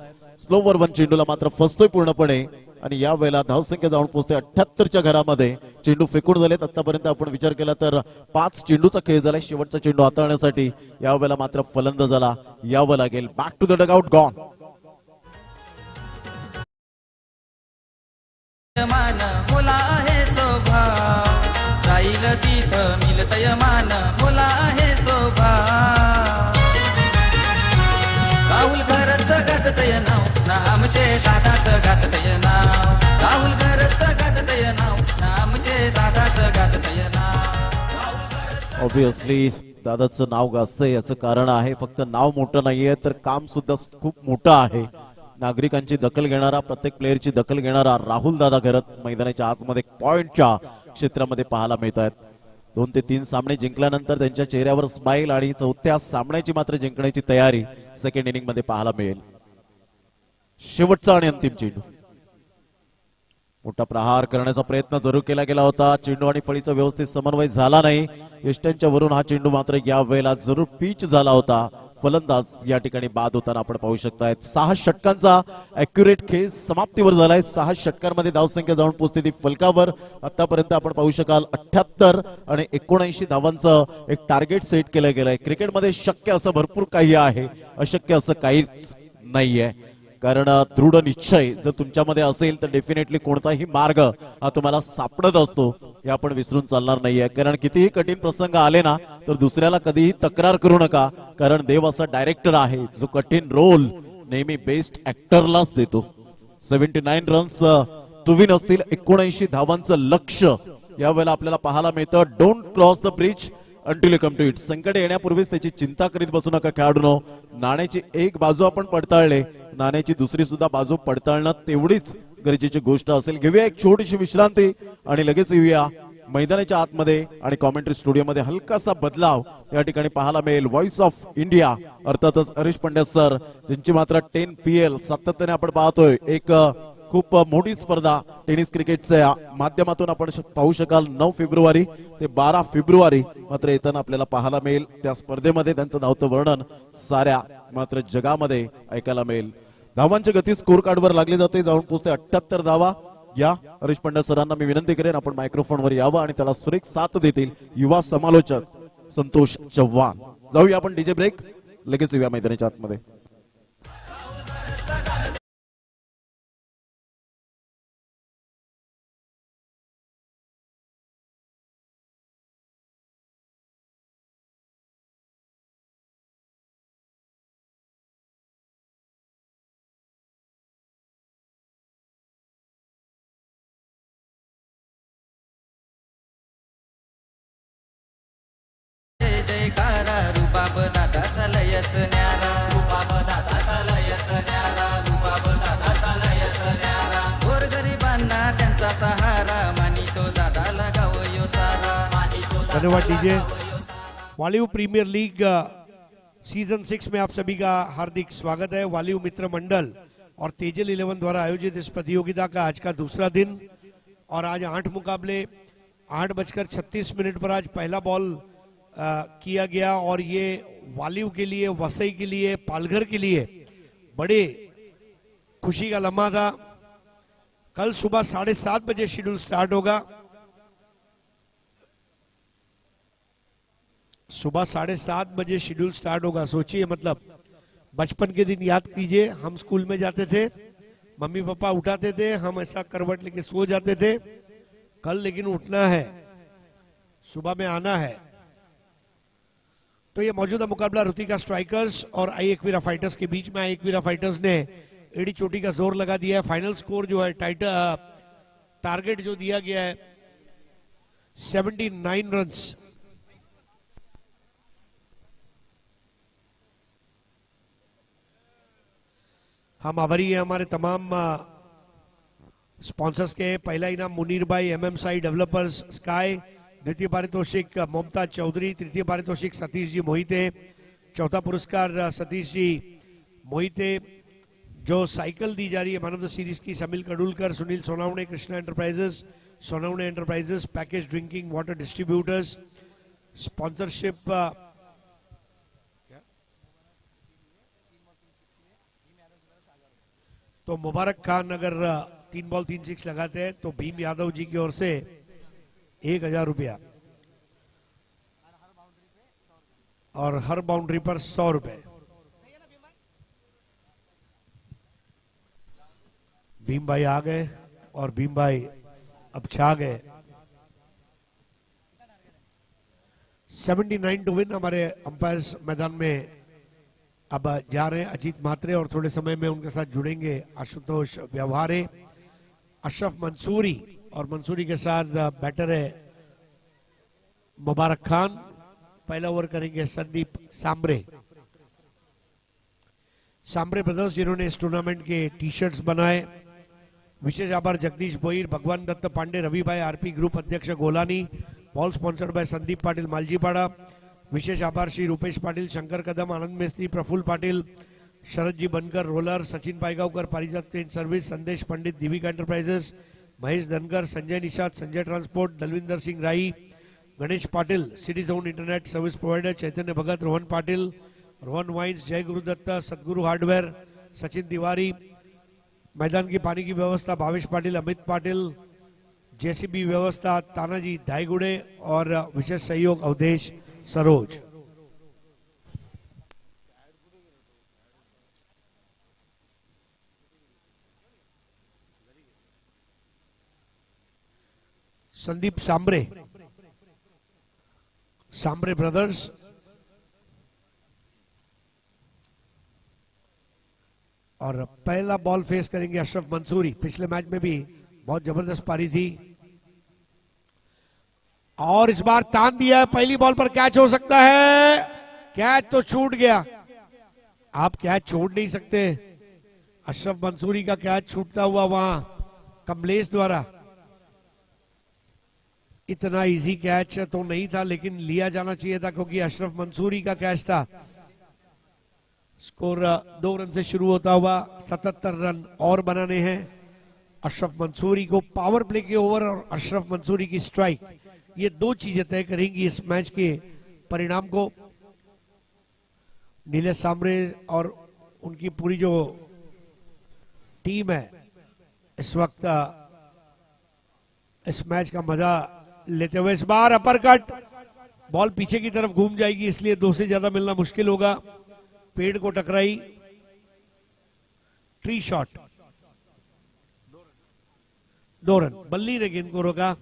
स्लोवर 1 चेंडूला मात्र फसतोय पूर्णपणे आणि या वेळेला धावसंख्या जाऊन पोहोचते 78च्या घरामध्ये. चेंडू फेकून झालेत आतापर्यंत आपण विचार केला तर 5 चेंडूचा खेळ झालाय. शेवटचा चेंडू हाताळण्यासाठी यावेळेला मात्र फलंदाजाला यावं लागेल. Back to the dugout, gone. मान मुला आहे शोभा, जाईल तिथं मिलतय मान मुला आहे शोभा. राहुल घरच गाजतय नाव ना आमचे दादाच गाजतय नाव. राहुल घरच गाजतय नाव ना आमचे दादाच गाजतय नाव. ऑब्विसली दादाचं नाव गाजतंय याचं कारण आहे फक्त नाव मोठं नाहीये तर काम सुद्धा खूप मोठं आहे. नागरिकांची दखल घेणारा, प्रत्येक प्लेअरची दखल घेणारा राहुल दादा घरत मैदानाच्या आतमध्ये पॉइंटच्या क्षेत्रामध्ये पाहायला मिळत आहेत. 2 ते 3 सामने जिंकल्यानंतर त्यांच्या चेहऱ्यावर स्माइल आणि 4थ्या सामन्याची मात्र जिंकण्याची तयारी सेकंड इनिंग मध्ये पाहायला मिळेल. शेवटचा आणि अंतिम चेंडू, मोठा प्रहार करण्याचा प्रयत्न जरूर केला गेला होता. चेंडू आणि फळीचा व्यवस्थित समन्वय झाला नाही. यष्ट्यांच्या वरून हा चेंडू मात्र या वेळेला जरूर पिच झाला होता. फलंदाज या ठिकाणी बाद होताना आपण पाहू शकतायत. 6 षटकांचा अॅक्युरेट खेळ समाप्तीवर झालाय. 6 षटकांमध्ये धावसंख्या जाऊन पोहोचते ती फलकावर. आतापर्यंत आपण पाहू शकाल 78 आणि 79 धावांचं एक टार्गेट सेट केलं गेलंय. क्रिकेटमध्ये शक्य असं भरपूर काही आहे, अशक्य असं काहीच नाहीये. कारण दृढ निश्चय जर तुमच्यामध्ये असेल तर डेफिनेटली कोणताही मार्ग हा तुम्हाला सापडत असतो, हे आपण विसरून चालणार नाहीये. कारण कितीही कठीण प्रसंग आले ना तर दुसऱ्याला कधीही तक्रार करू नका, कारण देव असा डायरेक्टर आहे जो कठीण रोल नेहमी बेस्ट ऍक्टरलाच देतो. 79 रन्स टू विन असतील, 79 धावांचं लक्ष्य यावेळेला आपल्याला पाहायला मिळतं. Don't cross the bridge until you come to it. संकट येण्यापूर्वीच त्याची चिंता करीत बसू नका खेळाडूंनो. नाण्याची एक बाजू आपण पडताळले, नाण्याची दुसरी सुद्धा बाजू पडताळणं तेवढीच गरजेची गोष्ट असेल. घेऊया एक छोटीशी विश्रांती आणि लगेच येऊया मैदानाच्या आतमध्ये आणि कॉमेंट्री स्टुडिओमध्ये हलकासा बदलाव या ठिकाणी पाहायला मिळेल. व्हॉइस ऑफ इंडिया अर्थातच हरीश पंड्या सर, ज्यांची मात्र 10 PL सातत्याने आपण पाहतोय. एक खूप मोठी स्पर्धा टेनिस क्रिकेटच्या माध्यमातून आपण पाहू शकाल. 9 फेब्रुवारी ते 12 फेब्रुवारी मात्र येताना आपल्याला पाहायला मिळेल. त्या स्पर्धेमध्ये त्यांचं धावतं वर्णन साऱ्या मात्र जगामध्ये ऐकायला मिळेल. धावांची गती स्कोर कार्डवर लागली जाते, जाऊन पोहोचते 78 धावा. या हरीश पंड्या सरांना मी विनंती करेन आपण मायक्रोफोनवर यावं आणि त्याला सुरेख साथ देतील युवा समालोचक संतोष चव्हाण. जाऊया आपण डीजे ब्रेक, लगेच येऊया मैदानाच्या आतमध्ये. जयकारा रुबाब दादाचा लयच न्यारा, रुबाब दादाचा लयच न्यारा, रुबाब दादाचा लयच न्यारा. गोरगरिबांना त्यांचा सहारा, मानितो दादाला गावयो सारा, मानितो धन्यवाद DJ. Waliv premiere league season 6 में आप सभी का हार्दिक स्वागत है. वालीव मित्र मंडल और तेजल 11 द्वारा आयोजित इस प्रतियोगिता का आज का दूसरा दिन और आज 8 मुकाबले 8:36 पर आज पहला बॉल किया गया और ये वालीव के लिए, वसई के लिए, पालघर के लिए बड़े खुशी का लम्हा था. कल सुबह 7:30 बजे शेड्यूल स्टार्ट होगा. सुबह 7:30 बजे शेड्यूल स्टार्ट होगा। सोचिए, मतलब बचपन के दिन याद कीजिए, हम स्कूल में जाते थे, मम्मी पापा उठाते थे, हम ऐसा करवट लेके सो जाते थे। कल लेकिन उठना है, सुबह में आना है। तो ये मौजूदा मुकाबला रुतिका स्ट्राइकर्स और आई एकवीरा फाइटर्स के बीच में। आई एकवीरा फाइटर्स ने एड़ी चोटी का जोर लगा दिया है। फाइनल स्कोर जो है टारगेट जो दिया गया है 79 रन्स। हम आभारी हैं हमारे तमाम स्पॉन्सर्स के। पहला इनाम मुनीर भाई, MMSI डेवलपर्स स्काई। द्वितीय पारितोषिक मुमताज चौधरी। तृतीय पारितोषिक सतीश जी मोहिते। चौथा पुरस्कार सतीश जी मोहिते। जो साइकिल दी जा रही है मैन ऑफ द सीरीज की, Samil Kadulkar, Sunil Sonawane, Krishna enterprises, Sonawane enterprises, packaged drinking water distributors. Sponsorship तो मुबारक खान अगर 3 बॉल 3 6 लगाते हैं तो भीम यादव जी की ओर से 1000 रुपया और हर बाउंड्री पर 100 रुपए। भीम भाई आ गए और भीम भाई अब छा गए। 79 टू विन। हमारे अंपायर्स मैदान में अब जा रहे हैं अजीत मात्रे और थोड़े समय में उनके साथ जुड़ेंगे आशुतोष व्यवहारे, अशरफ मंसूरी और मंसूरी के साथ बैटर है मुबारक खान। पहला ओवर करेंगे संदीप सांबरे। सांबरे ब्रदर्स जिन्होंने इस टूर्नामेंट के टी शर्ट्स बनाए। विशेष आभार जगदीश बोईर, भगवान दत्त पांडे, रवि भाई, आरपी ग्रुप अध्यक्ष Golani. Ball sponsored by Sandeep Patil Maljipada. विशेष आभार श्री रूपेश पाटिल, शंकर कदम, आनंद मेस्त्री, प्रफुल्ल पाटिल, शरद जी बनकर, रोलर, सचिन पायगावकर, पारिजात ट्रेन सर्विस, संदेश पंडित, दीविका enterprises, Mahesh Dhankar, Sanjay Nishad, Sanjay transport, Dalvinder Singh Rai, Ganesh Patil, city zone internet service provider, Chaitanya Bhagat, Rohan Patil, Rohan wines, Jai Gurudatt, सदगुरु हार्डवेयर, सचिन तिवारी। मैदान की पानी की व्यवस्था भावेश पाटिल, अमित पाटिल, जेसीबी व्यवस्था तानाजी धाईगुड़े और विशेष सहयोग अवधेश सरोज। संदीप सांबरे, सांबरे ब्रदर्स। और पहला बॉल फेस करेंगे अशरफ मंसूरी। पिछले मैच में भी बहुत जबरदस्त पारी थी और इस बार तान दिया है। पहली बॉल पर कैच हो सकता है। कैच तो छूट गया। आप कैच छोड़ नहीं सकते। अशरफ मंसूरी का कैच छूटता हुआ वहां कमलेश द्वारा। इतना इजी कैच तो नहीं था लेकिन लिया जाना चाहिए था क्योंकि अशरफ मंसूरी का कैच था। स्कोर 2 रन से शुरू होता हुआ 77 रन और बनाने हैं अशरफ मंसूरी को। पावर प्ले के ओवर और अशरफ मंसूरी की स्ट्राइक, ये 2 चीजें तय करेंगी इस मैच के परिणाम को। नीलेश सांबरे और उनकी पूरी जो टीम है इस वक्त इस मैच का मजा लेते हुए। इस बार अपरकट, बॉल पीछे की तरफ घूम जाएगी इसलिए 2 से ज्यादा मिलना मुश्किल होगा। पेड़ को टकराई, ट्री शॉट, 2 रन। बल्ली ने गेंद को रोका।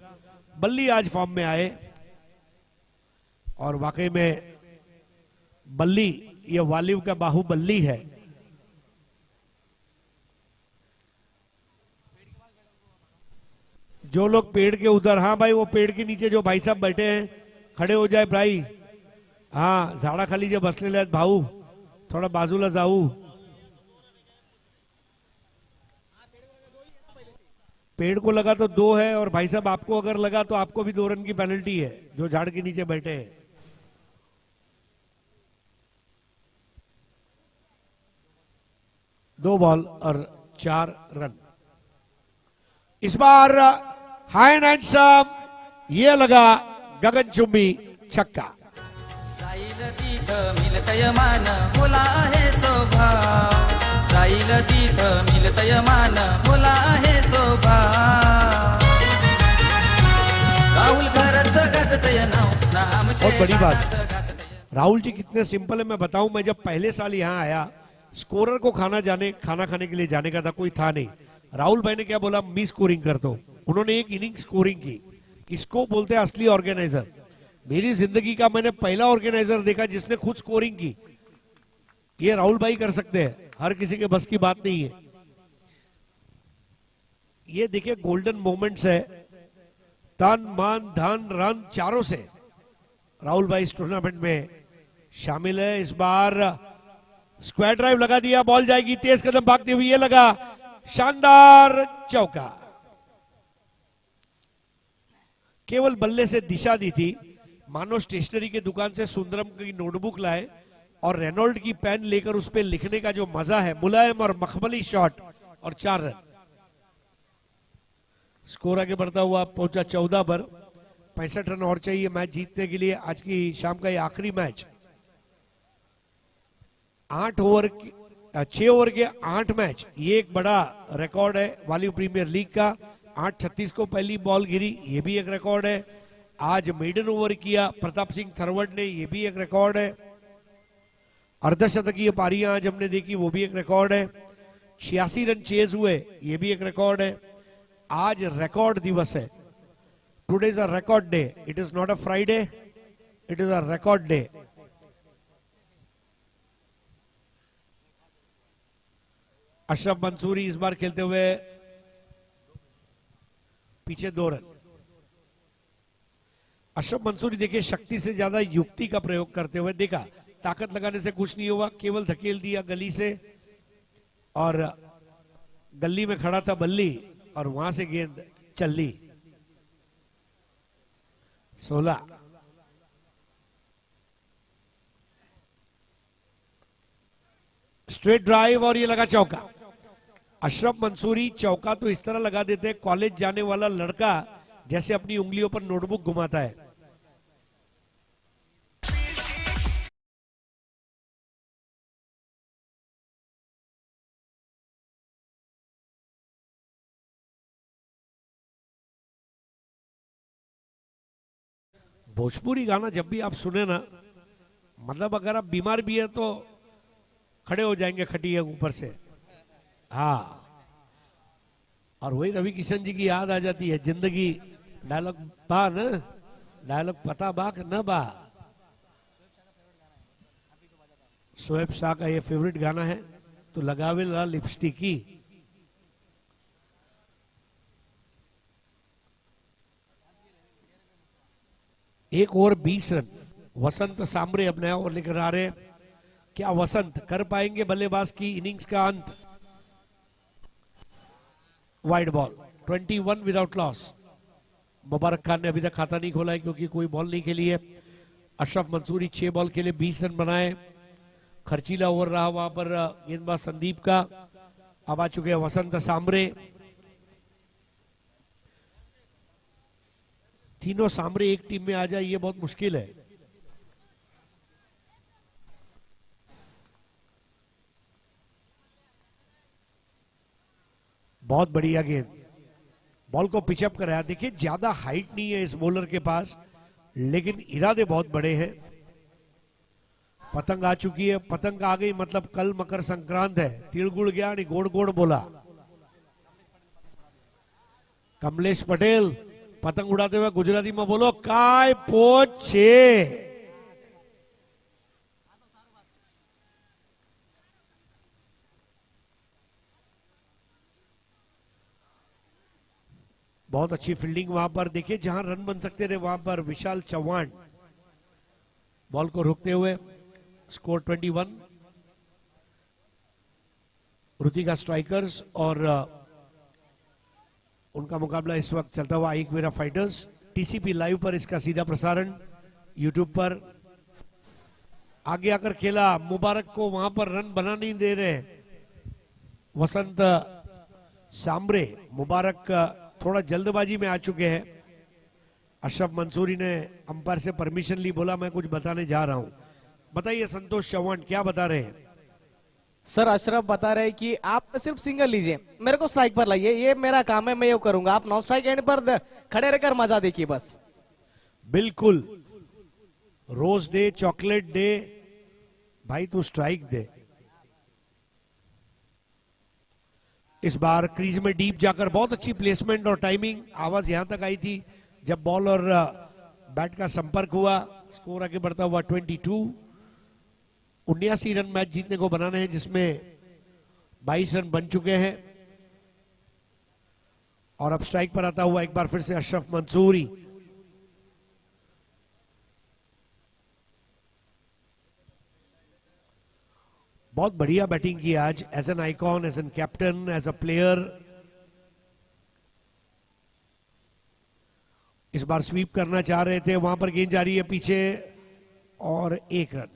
बल्ली आज फॉर्म में आए और वाकई में बल्ली ये वालिव का बाहुबल्ली है। जो लोग पेड़ के उधर, हाँ भाई वो पेड़ के नीचे जो भाई साहब बैठे हैं खड़े हो जाए भाई। हाँ झाडाखाली जे बसलेले आहेत भाऊ थोड़ा बाजूला जाऊ। पेड़ को लगा तो 2 है और भाई साहब आपको अगर लगा तो आपको भी 2 रन की पेनल्टी है जो झाड़ के नीचे बैठे हैं। दो बॉल और 4 रन। इस बार हाई एंड हैंडसम, ये लगा गगनचुंबी छक्का। जाईल तिथं मिलतय मान, मुला आहे स्वभाव। जाईल तिथं मिलतय मान, मुला आहे स्वभाव। राहुल खरंच गाजतय नाव, नाम बहुत बड़ी बात। राहुल जी कितने सिंपल है मैं बताऊं, मैं जब पहले साल यहाँ आया, स्कोरर को खाना खाने के लिए जाने का था, कोई था नहीं। राहुल भाई ने क्या बोला, मी स्कोरिंग करता हूं। उन्होंने एक इनिंग स्कोरिंग की। इसको बोलते हैं असली ऑर्गेनाइजर। मेरी जिंदगी का मैंने पहला ऑर्गेनाइजर देखा जिसने खुद स्कोरिंग की। ये राहुल भाई कर सकते हैं, हर किसी के बस की बात नहीं है। ये देखिए गोल्डन मोमेंट्स है, तन मन धन रन चारों से राहुल भाई इस टूर्नामेंट में शामिल है। इस बार स्क्वायर ड्राइव लगा दिया, बॉल जाएगी, तेज कदम भागते हुए ये लगा, शानदार चौका। केवल बल्ले से दिशा दी थी, मानो स्टेशनरी के दुकान से सुंदरम की नोटबुक लाए और रेनॉल्ड की पेन लेकर उस पर लिखने का जो मजा है, मुलायम और मखमली शॉट और 4 रन। स्कोर आगे बढ़ता हुआ पहुंचा 14 पर। 65 रन और चाहिए मैच जीतने के लिए। आज की शाम का ये आखिरी मैच। 6 ओवर के 8 मैच, ये एक बड़ा रिकॉर्ड है वाली प्रीमियर लीग का। 8:36 को पहली बॉल गिरी, ये भी एक रिकॉर्ड है। आज मेडन ओवर किया प्रताप सिंह थरवट ने, ये भी एक रिकॉर्ड है। अर्धशतकीय पारियां आज हमने देखी, वो भी एक रिकॉर्ड है। 86 रन चेज हुए, ये भी एक रिकॉर्ड है। आज रिकॉर्ड दिवस है। Today is a record day, it is not a Friday, it is a record day. Ashraf Mansuri इस बार खेलते हुए पीछे 2 रन। अशरफ मंसूरी देखिए शक्ति से ज्यादा युक्ति का प्रयोग करते हुए देखा, ताकत लगाने से कुछ नहीं हुआ, केवल धकेल दिया गली से, और गली में खड़ा था बल्ली और वहां से गेंद चल्ली। 16। स्ट्रेट ड्राइव और ये लगा चौका। अशरफ मंसूरी चौका तो इस तरह लगा देते हैं कॉलेज जाने वाला लड़का जैसे अपनी उंगलियों पर नोटबुक घुमाता है। भोजपुरी गाना जब भी आप सुने ना, मतलब अगर आप बीमार भी है तो खड़े हो जाएंगे खटिया ऊपर से। हाँ, और वही रवि किशन जी की याद आ जाती है, जिंदगी डायलॉग बा न, डायलॉग पता बा न बा। शोएब शाह का ये फेवरेट गाना है, तो लगावे ला लिपस्टिक की। एक ओवर 20 रन। वसंत सांबरे अब नया ओवर लेकर आ रहे हैं। क्या वसंत कर पाएंगे बल्लेबाज की इनिंग्स का अंत? Wide ball, 21 without loss. Mubarak Khan ने अभी तक खाता नहीं खोला है क्योंकि कोई बॉल नहीं खेली है। अशरफ मंसूरी 6 बॉल खेले, 20 रन बनाए। खर्चीला ओवर रहा वहां पर गेंदबाज संदीप का। अब आ चुके हैं वसंत सांबरे। तीनों सांबरे एक टीम में आ जाए ये बहुत मुश्किल है। बहुत बढ़िया गेंद, बॉल को पिचअप कराया। देखिए ज्यादा हाइट नहीं है इस बॉलर के पास, लेकिन इरादे बहुत बड़े हैं। पतंग आ चुकी है, पतंग आ गई मतलब कल मकर संक्रांत है। तिल गुड़ गया नहीं, गोड़ गोड़ बोला। कमलेश पटेल पतंग उड़ाते हुए गुजराती में बोलो, काय पोछे। बहुत अच्छी फील्डिंग वहां पर। देखिए जहां रन बन सकते थे वहां पर विशाल चौहान बॉल को रोकते हुए। स्कोर 21। ऋतिका स्ट्राइकर्स और उनका मुकाबला इस वक्त चलता हुआ एकवेरा फाइटर्स। टीसीपी लाइव पर इसका सीधा प्रसारण यूट्यूब पर। आगे आकर खेला, मुबारक को वहां पर रन बना नहीं दे रहे वसंत सांबरे। मुबारक थोड़ा जल्दबाजी में आ चुके हैं। अशरफ मंसूरी ने अंपायर से परमिशन ली, बोला मैं कुछ बताने जा रहा हूं। बताइए संतोष चौहान क्या बता रहे हैं? सर अशरफ बता रहे हैं कि आप सिर्फ सिंगल लीजिए, मेरे को स्ट्राइक पर लाइए, ये मेरा काम है, मैं ये करूंगा। आप नॉन स्ट्राइक एंड पर खड़े रहकर मजा देखिए बस। बिल्कुल रोज डे, चॉकलेट डे, भाई तू स्ट्राइक दे। इस बार क्रीज में डीप जाकर बहुत अच्छी प्लेसमेंट और टाइमिंग, आवाज यहां तक आई थी जब बॉल और बैट का संपर्क हुआ। स्कोर आगे बढ़ता हुआ 22। 79 रन मैच जीतने को बनाने हैं, जिसमें 22 रन बन चुके हैं। और अब स्ट्राइक पर आता हुआ एक बार फिर से अशरफ मंसूरी। बहुत बढ़िया बैटिंग की आज, as an icon, as an captain, as a player. इस बार स्वीप करना चाह रहे थे, वहां पर गेंद जा रही है पीछे और 1 रन।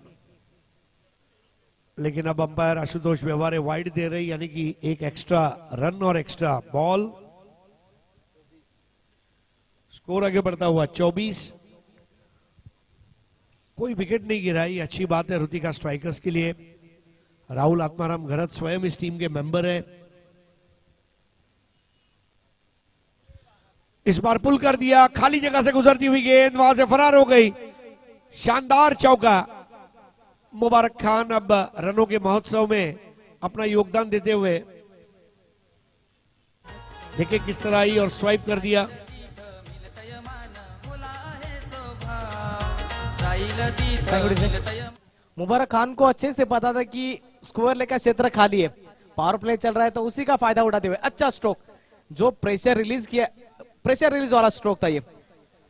लेकिन अब अंपायर आशुतोष व्यवहारे वाइड दे रही, यानी कि एक एक्स्ट्रा रन और एक्स्ट्रा बॉल। स्कोर आगे बढ़ता हुआ 24। कोई विकेट नहीं गिरा, ये अच्छी बात है ऋतिका स्ट्राइकर्स के लिए। राहुल आत्माराम घरत स्वयं इस टीम के मेंबर है। इस बार पुल कर दिया, खाली जगह से गुजरती हुई गेंद वहां से फरार हो गई। शानदार चौका। मुबारक खान अब रनों के महोत्सव में अपना योगदान देते हुए, देखिए किस तरह आई और स्वाइप कर दिया। मुबारक खान को अच्छे से पता था कि स्कोर लेकर क्षेत्र खाली है, पावर प्ले चल रहा है, तो उसी का फायदा उठाते हुए अच्छा स्ट्रोक, जो प्रेशर रिलीज वाला स्ट्रोक था ये।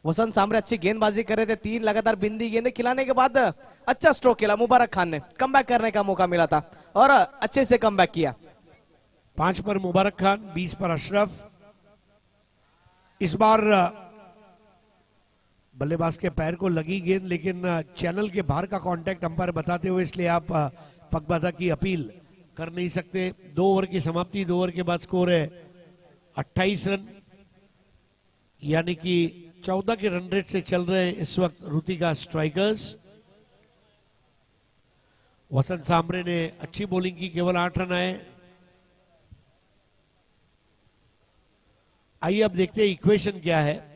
वसंत सांबरे अच्छी गेंदबाजी कर रहे थे, 3 लगातार बिंदी गेंदें खिलाने के बाद अच्छा स्ट्रोक खेला मुबारक खान ने। कमबैक करने का मौका मिला था और अच्छे से कमबैक किया। 5 पर मुबारक खान, 20 पर अशरफ। इस बार बल्लेबाज के पैर को लगी गेंद, लेकिन चैनल के बाहर का कांटेक्ट अंपायर बताते हुए, इसलिए आप पगबाधा की अपील कर नहीं सकते। 2 ओवर की समाप्ति, 2 ओवर के बाद स्कोर है 28 रन, यानी कि 14 के रन रेट से चल रहे हैं इस वक्त ऋतिका स्ट्राइकर्स। वसंत सांबरे ने अच्छी बॉलिंग की, केवल 8 रन आए। आइए अब देखते हैं इक्वेशन क्या है।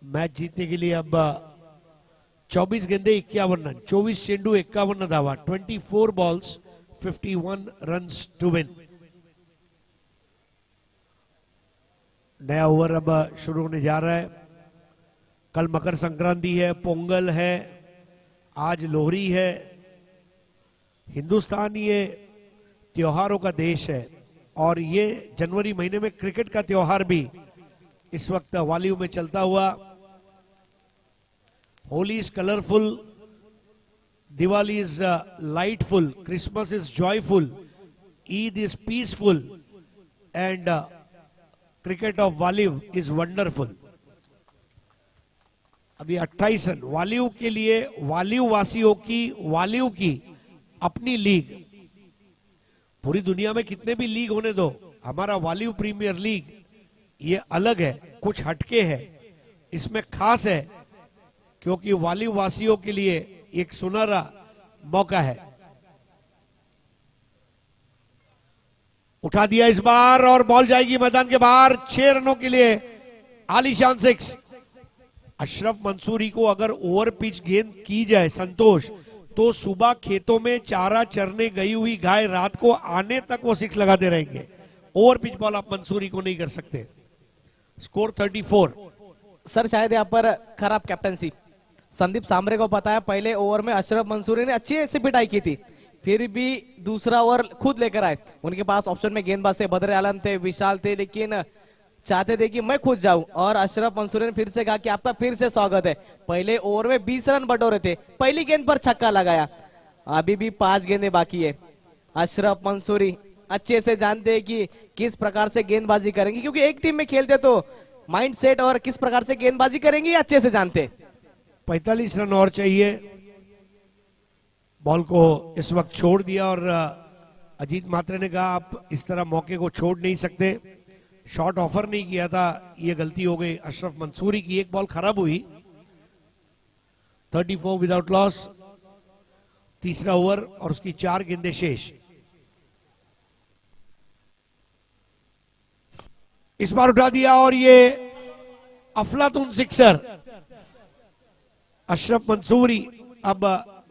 मैच जीतने के लिए अब 24 गेंदे 51 रन, 24 चेंडू 51 धावा, 24 बॉल्स 51 रन्स टू विन। नया ओवर अब शुरू होने जा रहा है। कल मकर संक्रांति है, पोंगल है, आज लोहरी है। हिंदुस्तान ये त्योहारों का देश है और ये जनवरी महीने में क्रिकेट का त्योहार भी इस वक्त वालियू में चलता हुआ। Holi is colourful, Diwali is lightful, Christmas is joyful, Eid is peaceful and cricket of Valiyu is wonderful. अभी 28 रन वालियू के लिए, वालियू वासियों की, वालियू की अपनी लीग। पूरी दुनिया में कितने भी लीग होने दो, हमारा वालियू प्रीमियर लीग ये अलग है, कुछ हटके है। इसमें खास है क्योंकि वालियू वासियों के लिए एक सुनहरा मौका है। उठा दिया इस बार और बॉल जाएगी मैदान के बाहर। 6 रनों के लिए आलीशान 6। अशरफ मंसूरी को अगर ओवर पिच गेंद की जाए संतोष, तो सुबह खेतों में चारा चरने गई हुई गाय रात को आने तक वो 6 लगाते रहेंगे। ओवर पिच बॉल आप मंसूरी को नहीं कर सकते। स्कोर 34। सर शायद यहाँ पर खराब कैप्टनसी, संदीप सांबरे को पता है पहले ओवर में अशरफ मंसूरी ने अच्छी ऐसी पिटाई की थी, फिर भी दूसरा ओवर खुद लेकर आए। उनके पास ऑप्शन में गेंदबाज थे, बद्र आलम थे, विशाल थे, लेकिन चाहते थे कि मैं खुद जाऊं और अशरफ मंसूरी ने फिर से कहा कि आपका फिर से स्वागत है। पहले ओवर में 20 रन बटोरे थे, पहली गेंद पर छक्का लगाया। अभी भी 5 गेंदें बाकी है। अशरफ मंसूरी अच्छे से जानते हैं कि किस प्रकार से गेंदबाजी करेंगे, क्योंकि एक टीम में खेलते तो माइंड सेट और किस प्रकार से गेंदबाजी करेंगे अच्छे से जानते। 45 रन और चाहिए। बॉल को इस वक्त छोड़ दिया और अजीत मात्रे ने कहा आप इस तरह मौके को छोड़ नहीं सकते। शॉट ऑफर नहीं किया था, ये गलती हो गई अशरफ मंसूरी की। एक बॉल खराब हुई। 34 विदाउट लॉस, तीसरा ओवर और उसकी 4 गेंदें शेष। इस बार उठा दिया और ये अफलातून सिक्सर। अशरफ मंसूरी अब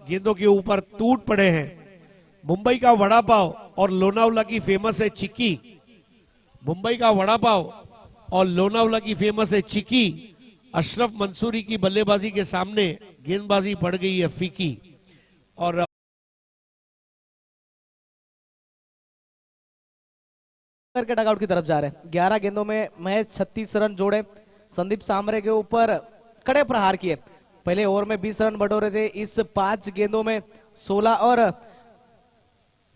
गेंदों के ऊपर टूट पड़े हैं। मुंबई का वड़ा पाव और लोनावला की फेमस है चिक्की। मुंबई का वड़ा पाव और लोनावला की फेमस है चिक्की। अशरफ मंसूरी की बल्लेबाजी के सामने गेंदबाजी पड़ गई है फीकी। और के डगआउट की तरफ जा रहे हैं। 11 गेंदों में महज 36 रन जोड़े। संदीप सामरे के ऊपर कड़े प्रहार किए। पहले ओवर में 20 रन बटोरे थे, इस 5 गेंदों में 16। और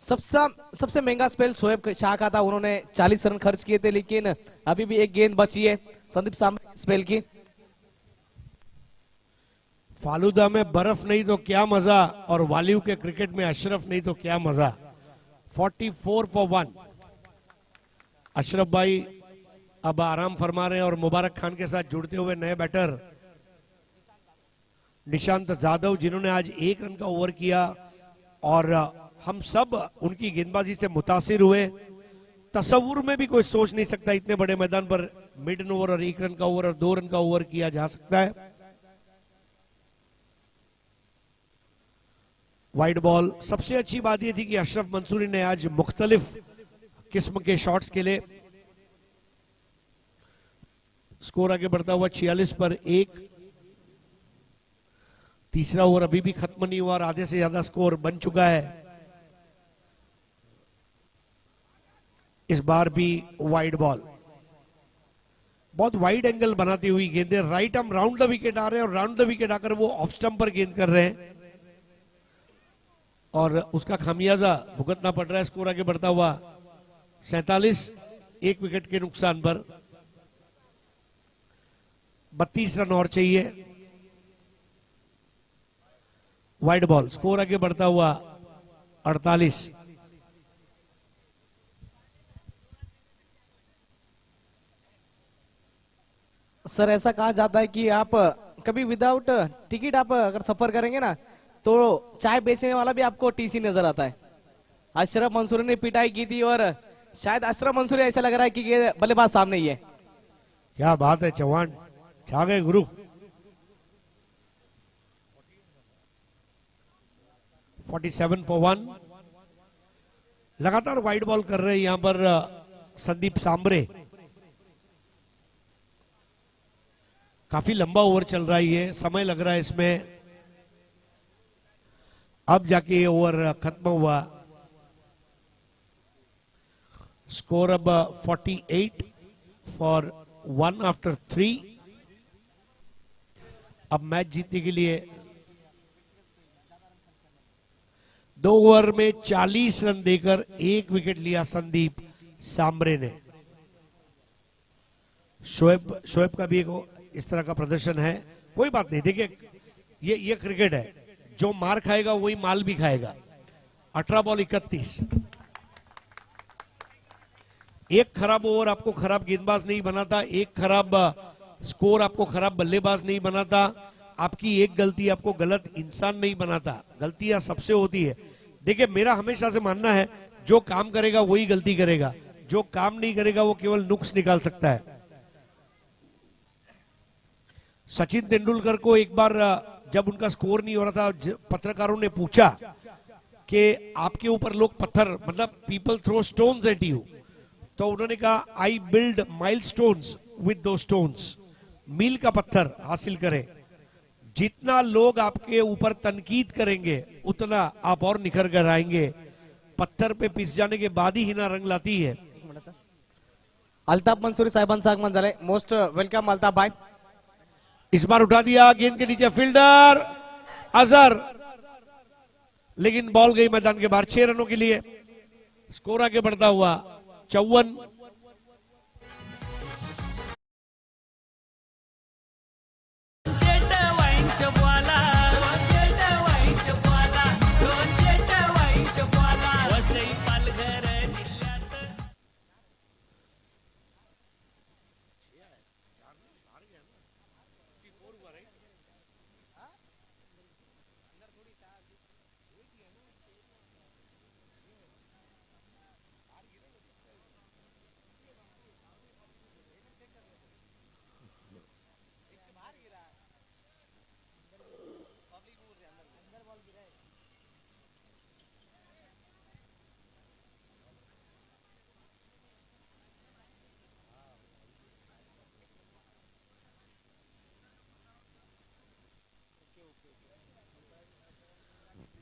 सबसे महंगा स्पेल शोएब शाह का था, उन्होंने 40 रन खर्च किए थे, लेकिन अभी भी एक गेंद बची है संदीप सामरे स्पेल की। फालूदा में बर्फ नहीं तो क्या मजा, और वालियू के क्रिकेट में अशरफ नहीं तो क्या मजा। 44 फॉर 1। अशरफ भाई अब आराम फरमा रहे हैं और मुबारक खान के साथ जुड़ते हुए नए बैटर निशांत जाधव, जिन्होंने आज 1 रन का ओवर किया। और हम सब उनकी गेंदबाजी से मुतासिर हुए। तस्वुर में भी कोई सोच नहीं सकता इतने बड़े मैदान पर मिडन ओवर और 1 रन का ओवर और 2 रन का ओवर किया जा सकता है। Wide ball. सबसे अच्छी बात यह थी कि अशरफ मंसूरी ने आज मुख्तलिफ किस्म के शॉट्स के लिए। स्कोर आगे बढ़ता हुआ 46 पर 1। तीसरा ओवर अभी भी खत्म नहीं हुआ और आधे से ज्यादा स्कोर बन चुका है। इस बार भी वाइड बॉल, बहुत वाइड एंगल बनाती हुई गेंदें। Right arm round the wicket आ रहे हैं और राउंड द विकेट आकर वो ऑफ स्टंप पर गेंद कर रहे हैं और उसका खामियाजा भुगतना पड़ रहा है। स्कोर आगे बढ़ता हुआ 47, 1 विकेट के नुकसान पर। 32 रन और चाहिए। Wide ball. स्कोर आगे बढ़ता हुआ 48। सर ऐसा कहा जाता है कि आप कभी विदाउट टिकट आप अगर सफर करेंगे ना, तो चाय बेचने वाला भी आपको टीसी नजर आता है। अशरफ मंसूरी ने पिटाई की थी और शायद अशरफ मंसूरी ऐसा लग रहा है कि ये बल्लेबाज सामने ही है। क्या बात है चौहान, छा गए गुरु। 47 फॉर 1। लगातार वाइड बॉल कर रहे हैं यहां पर संदीप सामरे। काफी लंबा ओवर चल रहा है, ये समय लग रहा है इसमें। अब जाके ये ओवर खत्म हुआ। स्कोर अब 48 फॉर 1 आफ्टर 3। अब मैच जीतने के लिए 2 ओवर में 40 रन देकर 1 विकेट लिया संदीप सामरे ने। शोएब का भी एक इस तरह का प्रदर्शन है। कोई बात नहीं, देखिए ये क्रिकेट है, जो मार खाएगा वही माल भी खाएगा। 18 बॉल 31। एक खराब ओवर आपको खराब गेंदबाज नहीं बनाता, एक खराब स्कोर आपको खराब बल्लेबाज नहीं बनाता, आपकी एक गलती आपको गलत इंसान नहीं बनाता। गलतियां सबसे होती है। देखिए मेरा हमेशा से मानना है, जो काम करेगा वही गलती करेगा, जो काम नहीं करेगा वो केवल नुक्स निकाल सकता है। सचिन तेंदुलकर को एक बार जब उनका स्कोर नहीं हो रहा था, पत्रकारों ने पूछा कि आपके ऊपर लोग पत्थर, मतलब people throw stones at you, तो उन्होंने कहा I build milestones with those stones. मील का पत्थर हासिल करें। जितना लोग आपके ऊपर तनकीद करेंगे उतना आप और निखर कर आएंगे। पत्थर पे पिस जाने के बाद ही हिना रंग लाती है। अल्ताफ मंसूरी साहेबांचं आगमन झालंय। मोस्ट वेलकम अल्ताफ भाई। इस बार उठा दिया, गेंद के नीचे फील्डर अजहर, लेकिन बॉल गई मैदान के बाहर 6 रनों के लिए। स्कोर आगे बढ़ता हुआ 54।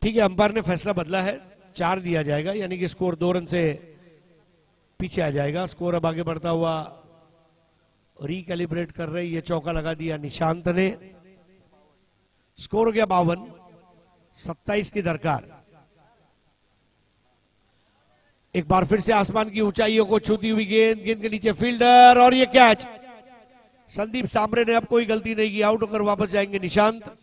ठीक है, अंपायर ने फैसला बदला है, 4 दिया जाएगा, यानी कि स्कोर 2 रन से पीछे आ जाएगा। स्कोर अब आगे बढ़ता हुआ रिकैलिब्रेट कर रहे, ये चौका लगा दिया निशांत ने। स्कोर हो गया 52, 27 की दरकार। एक बार फिर से आसमान की ऊंचाइयों को छूती हुई गेंद, गेंद के नीचे फील्डर, और ये कैच। संदीप सांबरे ने अब कोई गलती नहीं की, आउट होकर वापस जाएंगे निशांत।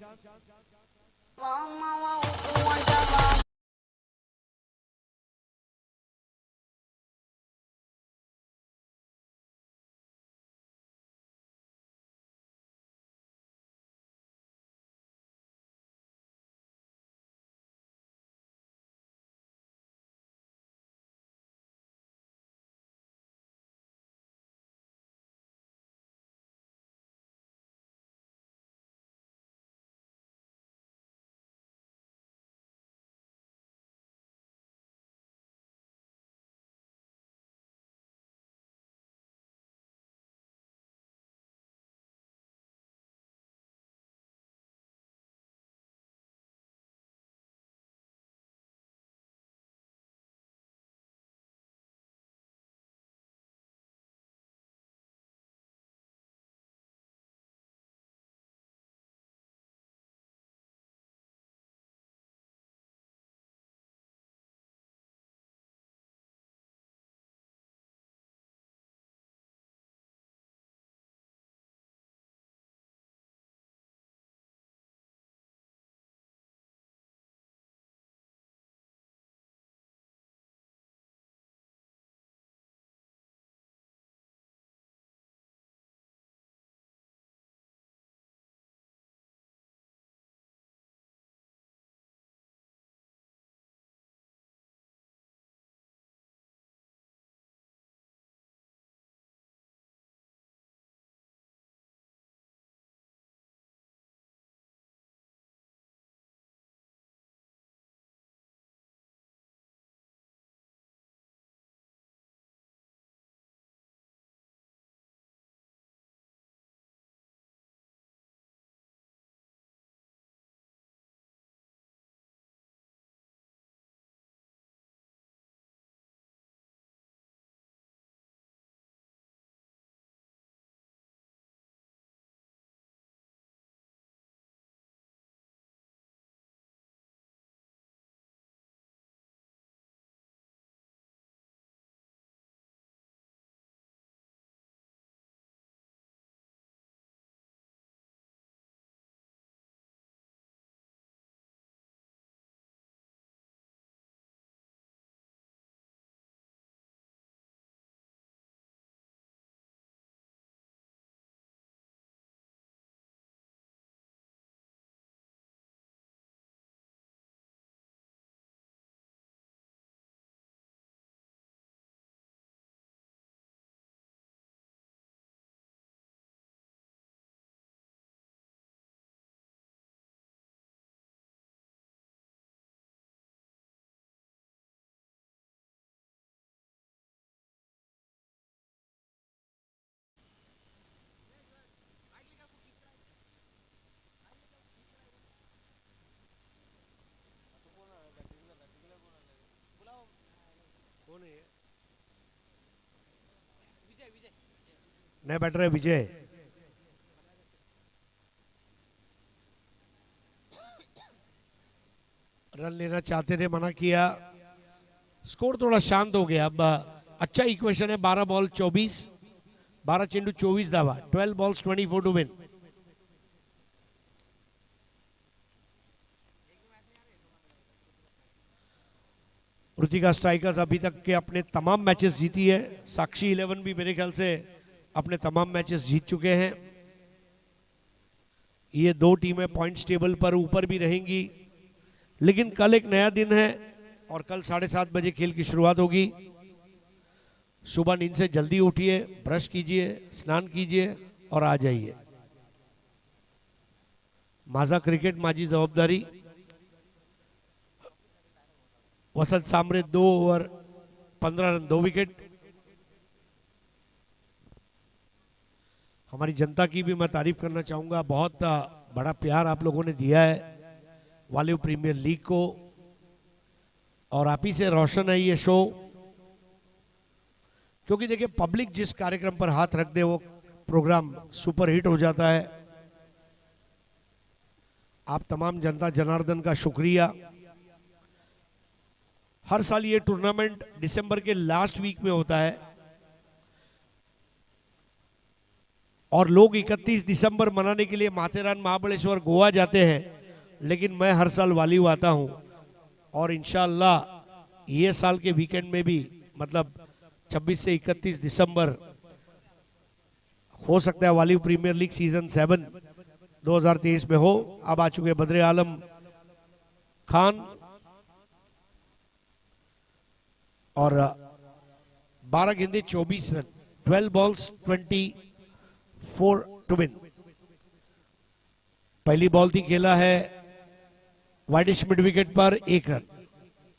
नए बैटर है विजय। रन लेना चाहते थे, मना किया। स्कोर थोड़ा शांत हो गया। अब अच्छा इक्वेशन है, 12 बॉल 24, 12 चेंडू 24 धावा, 12 balls 24 to win. Ritika strikers अभी तक के अपने तमाम मैचेस जीती है। साक्षी 11 भी मेरे ख्याल से अपने तमाम मैचेस जीत चुके हैं। ये दो टीमें पॉइंट्स टेबल पर ऊपर भी रहेंगी, लेकिन कल एक नया दिन है और कल 7:30 बजे खेल की शुरुआत होगी। सुबह नींद से जल्दी उठिए, ब्रश कीजिए, स्नान कीजिए और आ जाइए। माझा क्रिकेट माझी जबाबदारी। वसंत सांबरे 2 ओवर 15 रन 2 विकेट। हमारी जनता की भी मैं तारीफ करना चाहूंगा, बहुत बड़ा प्यार आप लोगों ने दिया है वालिव प्रीमियर लीग को। और आप ही से रोशन है ये शो, क्योंकि देखिए पब्लिक जिस कार्यक्रम पर हाथ रख दे वो प्रोग्राम सुपर हिट हो जाता है। आप तमाम जनता जनार्दन का शुक्रिया। हर साल ये टूर्नामेंट दिसंबर के लास्ट वीक में होता है और लोग 31 दिसंबर मनाने के लिए माथेरान, महाबलेश्वर, गोवा जाते हैं, लेकिन मैं हर साल वालियू आता हूं और इंशाअल्लाह ये साल के वीकेंड में भी, मतलब 26 से 31 दिसंबर हो सकता है वालियू प्रीमियर लीग सीजन 7 2023 में हो। अब आ चुके बद्रे आलम खान और 12 गेंदे 24 रन, 12 बॉल्स 24 टू विन। पहली बॉल थी, खेला है वाइडिश मिड विकेट पर 1 रन।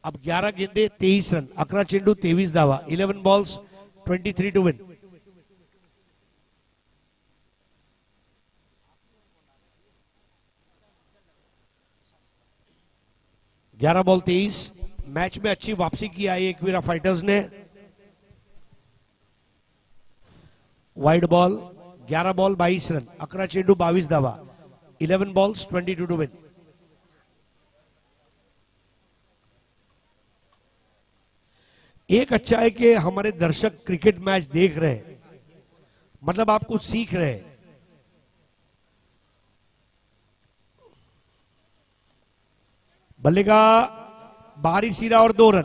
अब 11 गेंदे 23 रन, 11 चेंडू 23 धावा, 11 बॉल्स 23 टू विन। ग्यारह बॉल 23। मैच में अच्छी वापसी की आई एकवीरा फाइटर्स ने। वाइड बॉल, 11 बॉल 22 रन, 11 चेंडू 22 धावा, 11 बॉल्स 22 टू विन। एक अच्छा है कि हमारे दर्शक क्रिकेट मैच देख रहे हैं, मतलब आप कुछ सीख रहे हैं। बल्ले का बाहरी सिरा और 2 रन।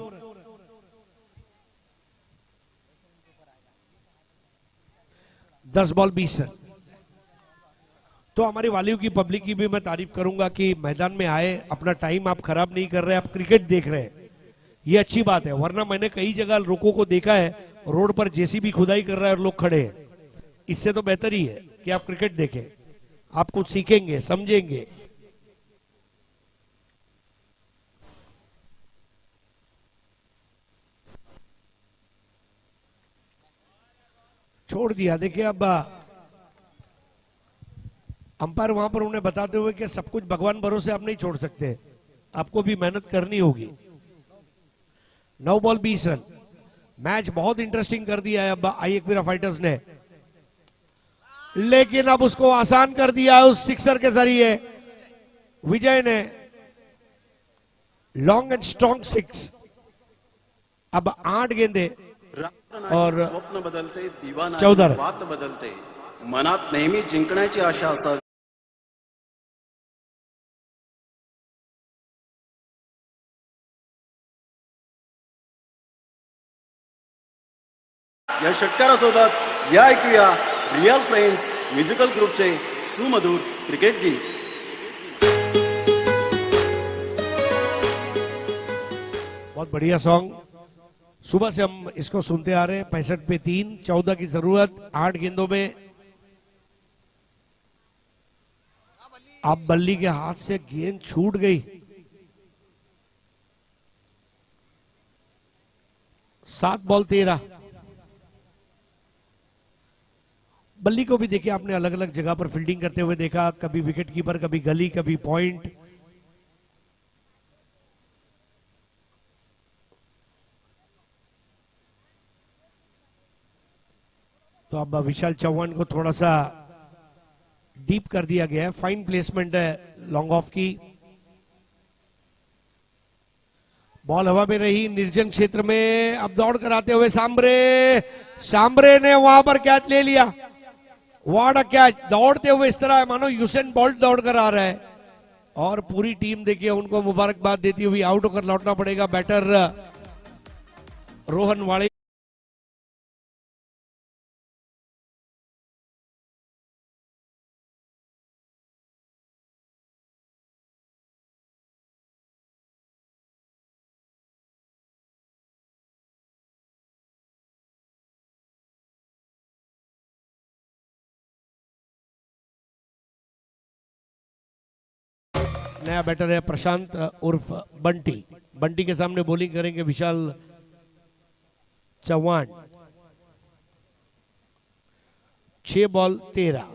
दस बॉल 20 रन। तो हमारी वालियों की, पब्लिक की भी मैं तारीफ करूंगा कि मैदान में आए, अपना टाइम आप खराब नहीं कर रहे, आप क्रिकेट देख रहे हैं, ये अच्छी बात है। वरना मैंने कई जगह लोगों को देखा है रोड पर जेसीबी खुदाई कर रहा है और लोग खड़े हैं। इससे तो बेहतर ही है कि आप क्रिकेट देखें, आप कुछ सीखेंगे, समझेंगे। छोड़ दिया। देखिए अब अंपायर वहां पर उन्हें बताते हुए कि सब कुछ भगवान भरोसे आप नहीं छोड़ सकते, आपको भी मेहनत करनी होगी। 9 बॉल 20 रन। मैच बहुत इंटरेस्टिंग कर दिया है अब एकवीरा फाइटर्स ने, लेकिन अब उसको आसान कर दिया है उस सिक्सर के जरिए विजय ने। Long and strong 6। अब 8 गेंदे और स्वप्न बदलते, दिवा 14 रन। बात बदलते, मनात नेहमी जिंकण्याची आशा असावी। या षटकारासोबत या ऐकूया रिअल फ्रेंड्स म्युझिकल ग्रुपचे सुमधुर क्रिकेट गीत। बहुत बढ़िया सॉन्ग। सुबह से हम इसको सुनते आ रहे हैं। 65 पे 3, 14 की जरूरत 8 गेंदों में। अब बल्ली के हाथ से गेंद छूट गई। 7 बॉल 13। बल्ली को भी देखिए आपने अलग अलग जगह पर फील्डिंग करते हुए देखा, कभी विकेट कीपर, कभी गली, कभी पॉइंट। तो अब विशाल चौहान को थोड़ा सा डीप कर दिया गया है। फाइन प्लेसमेंट है लॉन्ग ऑफ की। बॉल हवा में रही, निर्जन क्षेत्र में। अब दौड़ कर आते हुए सांबरे ने वहां पर कैच ले लिया। What a catch. दौड़ते हुए इस तरह है मानो यूसेन बोल्ट दौड़ कर आ रहा है और पूरी टीम देखिए उनको मुबारकबाद देती हुई आउट होकर लौटना पड़ेगा बैटर रोहन वाले। नया बैटर है प्रशांत उर्फ बंटी। बंटी के सामने बॉलिंग करेंगे विशाल चौहान। 6 बॉल 13।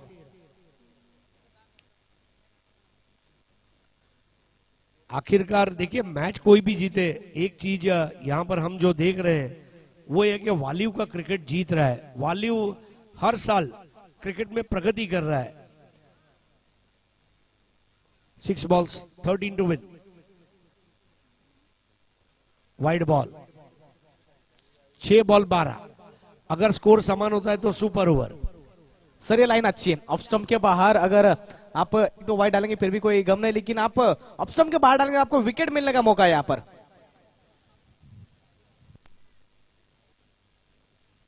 आखिरकार देखिए मैच कोई भी जीते, एक चीज यहाँ पर हम जो देख रहे हैं वो ये कि वालियू का क्रिकेट जीत रहा है। वालियू हर साल क्रिकेट में प्रगति कर रहा है। 6 balls 13 to win। Wide ball 6 ball 12। अगर स्कोर समान होता है तो सुपर ओवर। सर ये लाइन अच्छी है, ऑफ स्टंप के बाहर अगर आप तो वाइड डालेंगे फिर भी कोई गम नहीं, लेकिन आप ऑफ स्टंप के बाहर डालेंगे आपको विकेट मिलने का मौका है यहाँ पर।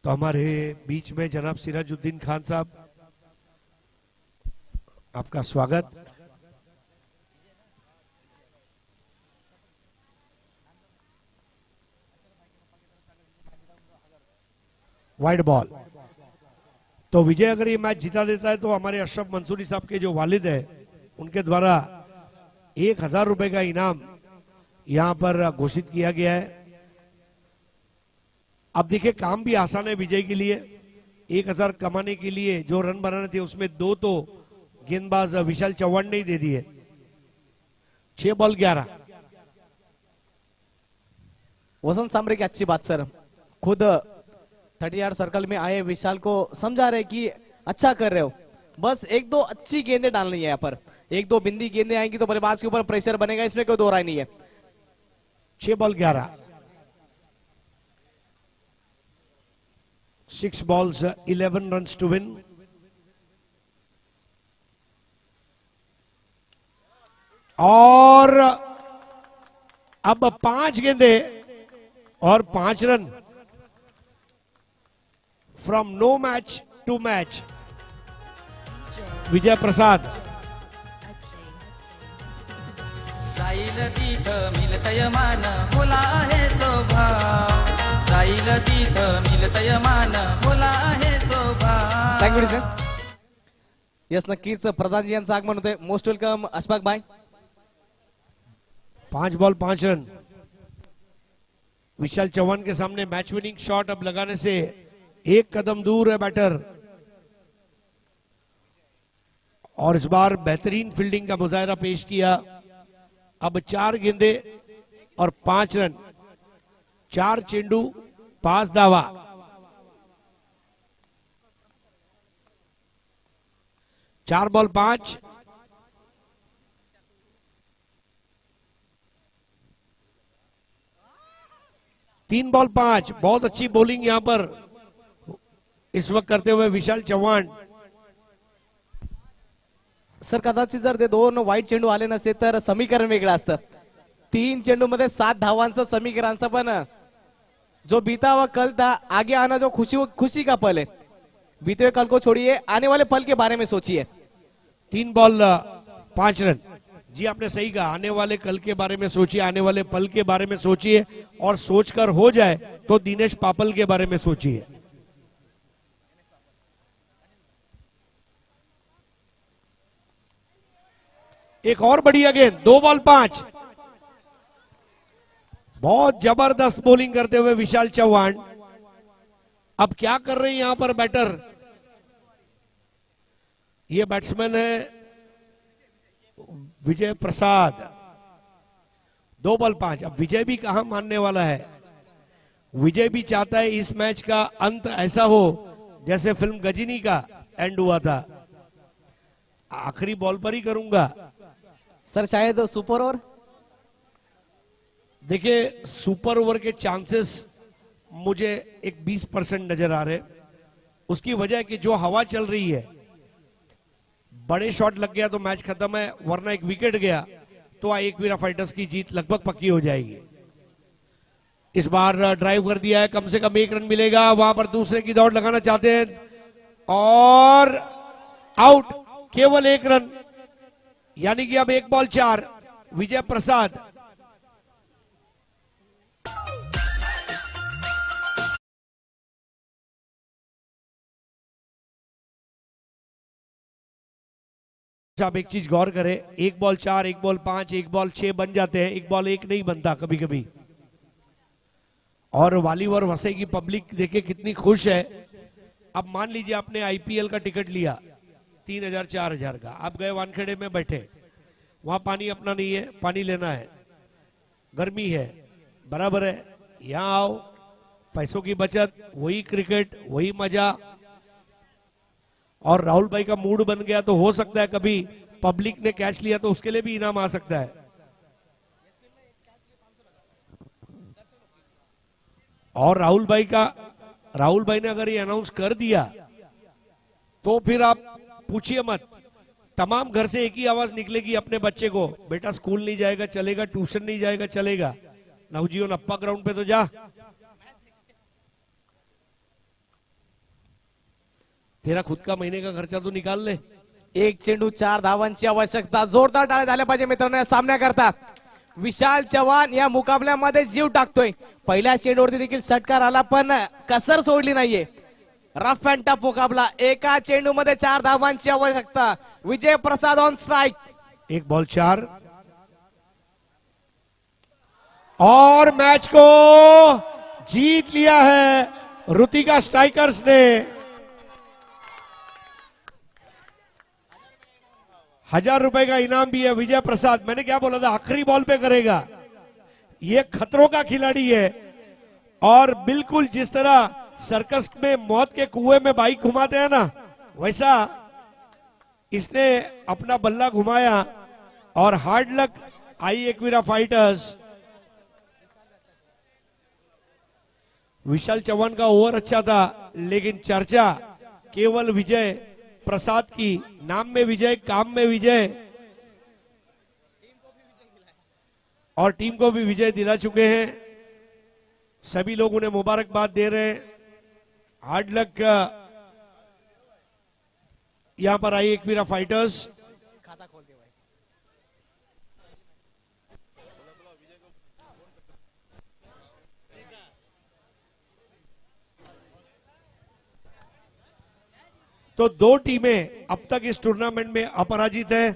तो हमारे बीच में जनाब सिराजुद्दीन खान साहब, आपका स्वागत। Wide ball. तो विजय अगर ये मैच जिता देता है तो हमारे अशरफ मंसूरी साहब के जो वालिद है उनके द्वारा 1000 रुपए का इनाम यहां पर घोषित किया गया है। अब देखिए काम भी आसान है विजय के लिए। 1000 कमाने के लिए जो रन बनाने थे उसमें 2 तो गेंदबाज विशाल चौहान ने ही दे दिए। 6 बॉल 11। वसंत सांबरे की अच्छी बात सर, खुद 30 यार्ड सर्कल में आए विशाल को समझा रहे कि अच्छा कर रहे हो, बस 1-2 अच्छी गेंदें डालनी है। यहाँ पर 1-2 बिंदी गेंदें आएंगी तो बल्लेबाज के ऊपर प्रेशर बनेगा, इसमें कोई दो राय नहीं है। 6 ball 11। 6 balls 11 runs to win। और अब 5 गेंदे और 5 run. From no match to match Vijay Prasad. जाईल तिथं मिलतय मान बोला आहे स्वभाव, जाईल तिथं मिलतय मान बोला आहे स्वभाव। Thank you sir. यस नक्कीच प्रधानजी यांचं आगमन होते। मोस्ट वेलकम अशफाक भाई। 5 बॉल 5 रन। विशाल चौहान के सामने मैच विनिंग शॉट अब लगाने से 1 कदम दूर है बैटर। और इस बार बेहतरीन फील्डिंग का मुजाहरा पेश किया। अब 4 गेंदे और 5 रन। 4 चेंडू 5 धावा। चार बॉल 5। तीन बॉल 5। बहुत अच्छी बॉलिंग यहां पर इस वक्त करते हुए विशाल चौहान। सर कदाचित जर ते 2 वाईट चेंडू आले नसते तर समीकरण वेगळं असतं। 3 चेंडू मध्ये 7 धावांचं समीकरणचं पण जो बीता हुआ कल था, आगे आना जो खुशी का पल है। बीते हुए कल को छोड़िए, आने वाले पल के बारे में सोचिए। 3 बॉल 5 रन। जी आपने सही कहा, आने वाले कल के बारे में सोचिए, आने वाले पल के बारे में सोचिए, और सोचकर हो जाए तो दिनेश पापल के बारे में सोचिए। एक और बढ़िया गेंद। 2 बॉल 5। बहुत जबरदस्त बॉलिंग करते हुए विशाल चौहान। अब क्या कर रहे हैं यहां पर बैटर? ये बैट्समैन है विजय प्रसाद। 2 बॉल 5। अब विजय भी कहां मानने वाला है। विजय भी चाहता है इस मैच का अंत ऐसा हो जैसे फिल्म गजनी का एंड हुआ था। आखिरी बॉल पर ही करूंगा। सर शायद सुपर ओवर। देखिए सुपर ओवर के चांसेस मुझे एक 20% नजर आ रहे। उसकी वजह कि जो हवा चल रही है, बड़े शॉट लग गया तो मैच खत्म है, वरना एक विकेट गया तो एकवीरा फाइटर्स की जीत लगभग पक्की हो जाएगी। इस बार ड्राइव कर दिया है, कम से कम 1 रन मिलेगा। वहां पर दूसरे की दौड़ लगाना चाहते हैं और आउट। केवल 1 रन, यानी कि अब 1 बॉल 4। विजय प्रसाद। आप एक चीज गौर करें, 1 बॉल 4, 1 बॉल 5, 1 बॉल 6 बन जाते हैं, 1 बॉल 1 नहीं बनता कभी कभी। और वाली और वसई की पब्लिक देखिए कितनी खुश है। अब मान लीजिए आपने आईपीएल का टिकट लिया 3000 4000 का, आप गए वानखेड़े में बैठे, वहां पानी अपना नहीं है, पानी लेना है, गर्मी है, बराबर है, यहाँ आओ, पैसों की बचत, वही क्रिकेट, वही मजा। और राहुल भाई का मूड बन गया तो हो सकता है कभी पब्लिक ने कैच लिया तो उसके लिए भी इनाम आ सकता है। और राहुल भाई ने अगर ये अनाउंस कर दिया तो फिर आप पूछिए मत, तमाम घर से एक ही आवाज निकलेगी अपने बच्चे को, बेटा स्कूल नहीं जाएगा चलेगा, ट्यूशन नहीं जाएगा चलेगा, नवजीवन अप्पा ग्राउंड पे तो जा। तेरा खुद का महीने का खर्चा तो निकाल ले। एक चेंडू 4 धावांची आवश्यकता, जोरदार टाळ्या झाल्या पाहिजे मित्रांनो या सामन्याकरता। विशाल चव्हाण या मुकाबल्यामध्ये जीव टाकतोय, पहिल्या चेंडूवरती देखील षटकार आला पण कसर सोडली नाहीये। रफ अँड टफ मुकाबला, एका चेंडूमध्ये 4 धावांची आवश्यकता। विजय प्रसाद ऑन स्ट्राइक, एक बॉल 4 और मैच को जीत लिया है ऋतिका स्ट्राइकर्स ने। 1000 रुपए का इनाम भी है विजय प्रसाद। मैंने क्या बोला था, आखिरी बॉल पे करेगा, ये खतरों का खिलाड़ी है। और बिल्कुल जिस तरह सर्कस में मौत के कुएं में बाइक घुमाते हैं ना, वैसा इसने अपना बल्ला घुमाया। और hard luck Aai Ekvira fighters. Vishal Chauhan का ओवर अच्छा था, लेकिन चर्चा केवल विजय प्रसाद की, नाम में विजय, काम में विजय, और टीम को भी विजय दिला चुके हैं। सभी लोग उन्हें मुबारकबाद दे रहे हैं। हार्ड लक यहां पर आई एकवीरा फाइटर्स। तो 2 टीमें अब तक इस टूर्नामेंट में अपराजित है।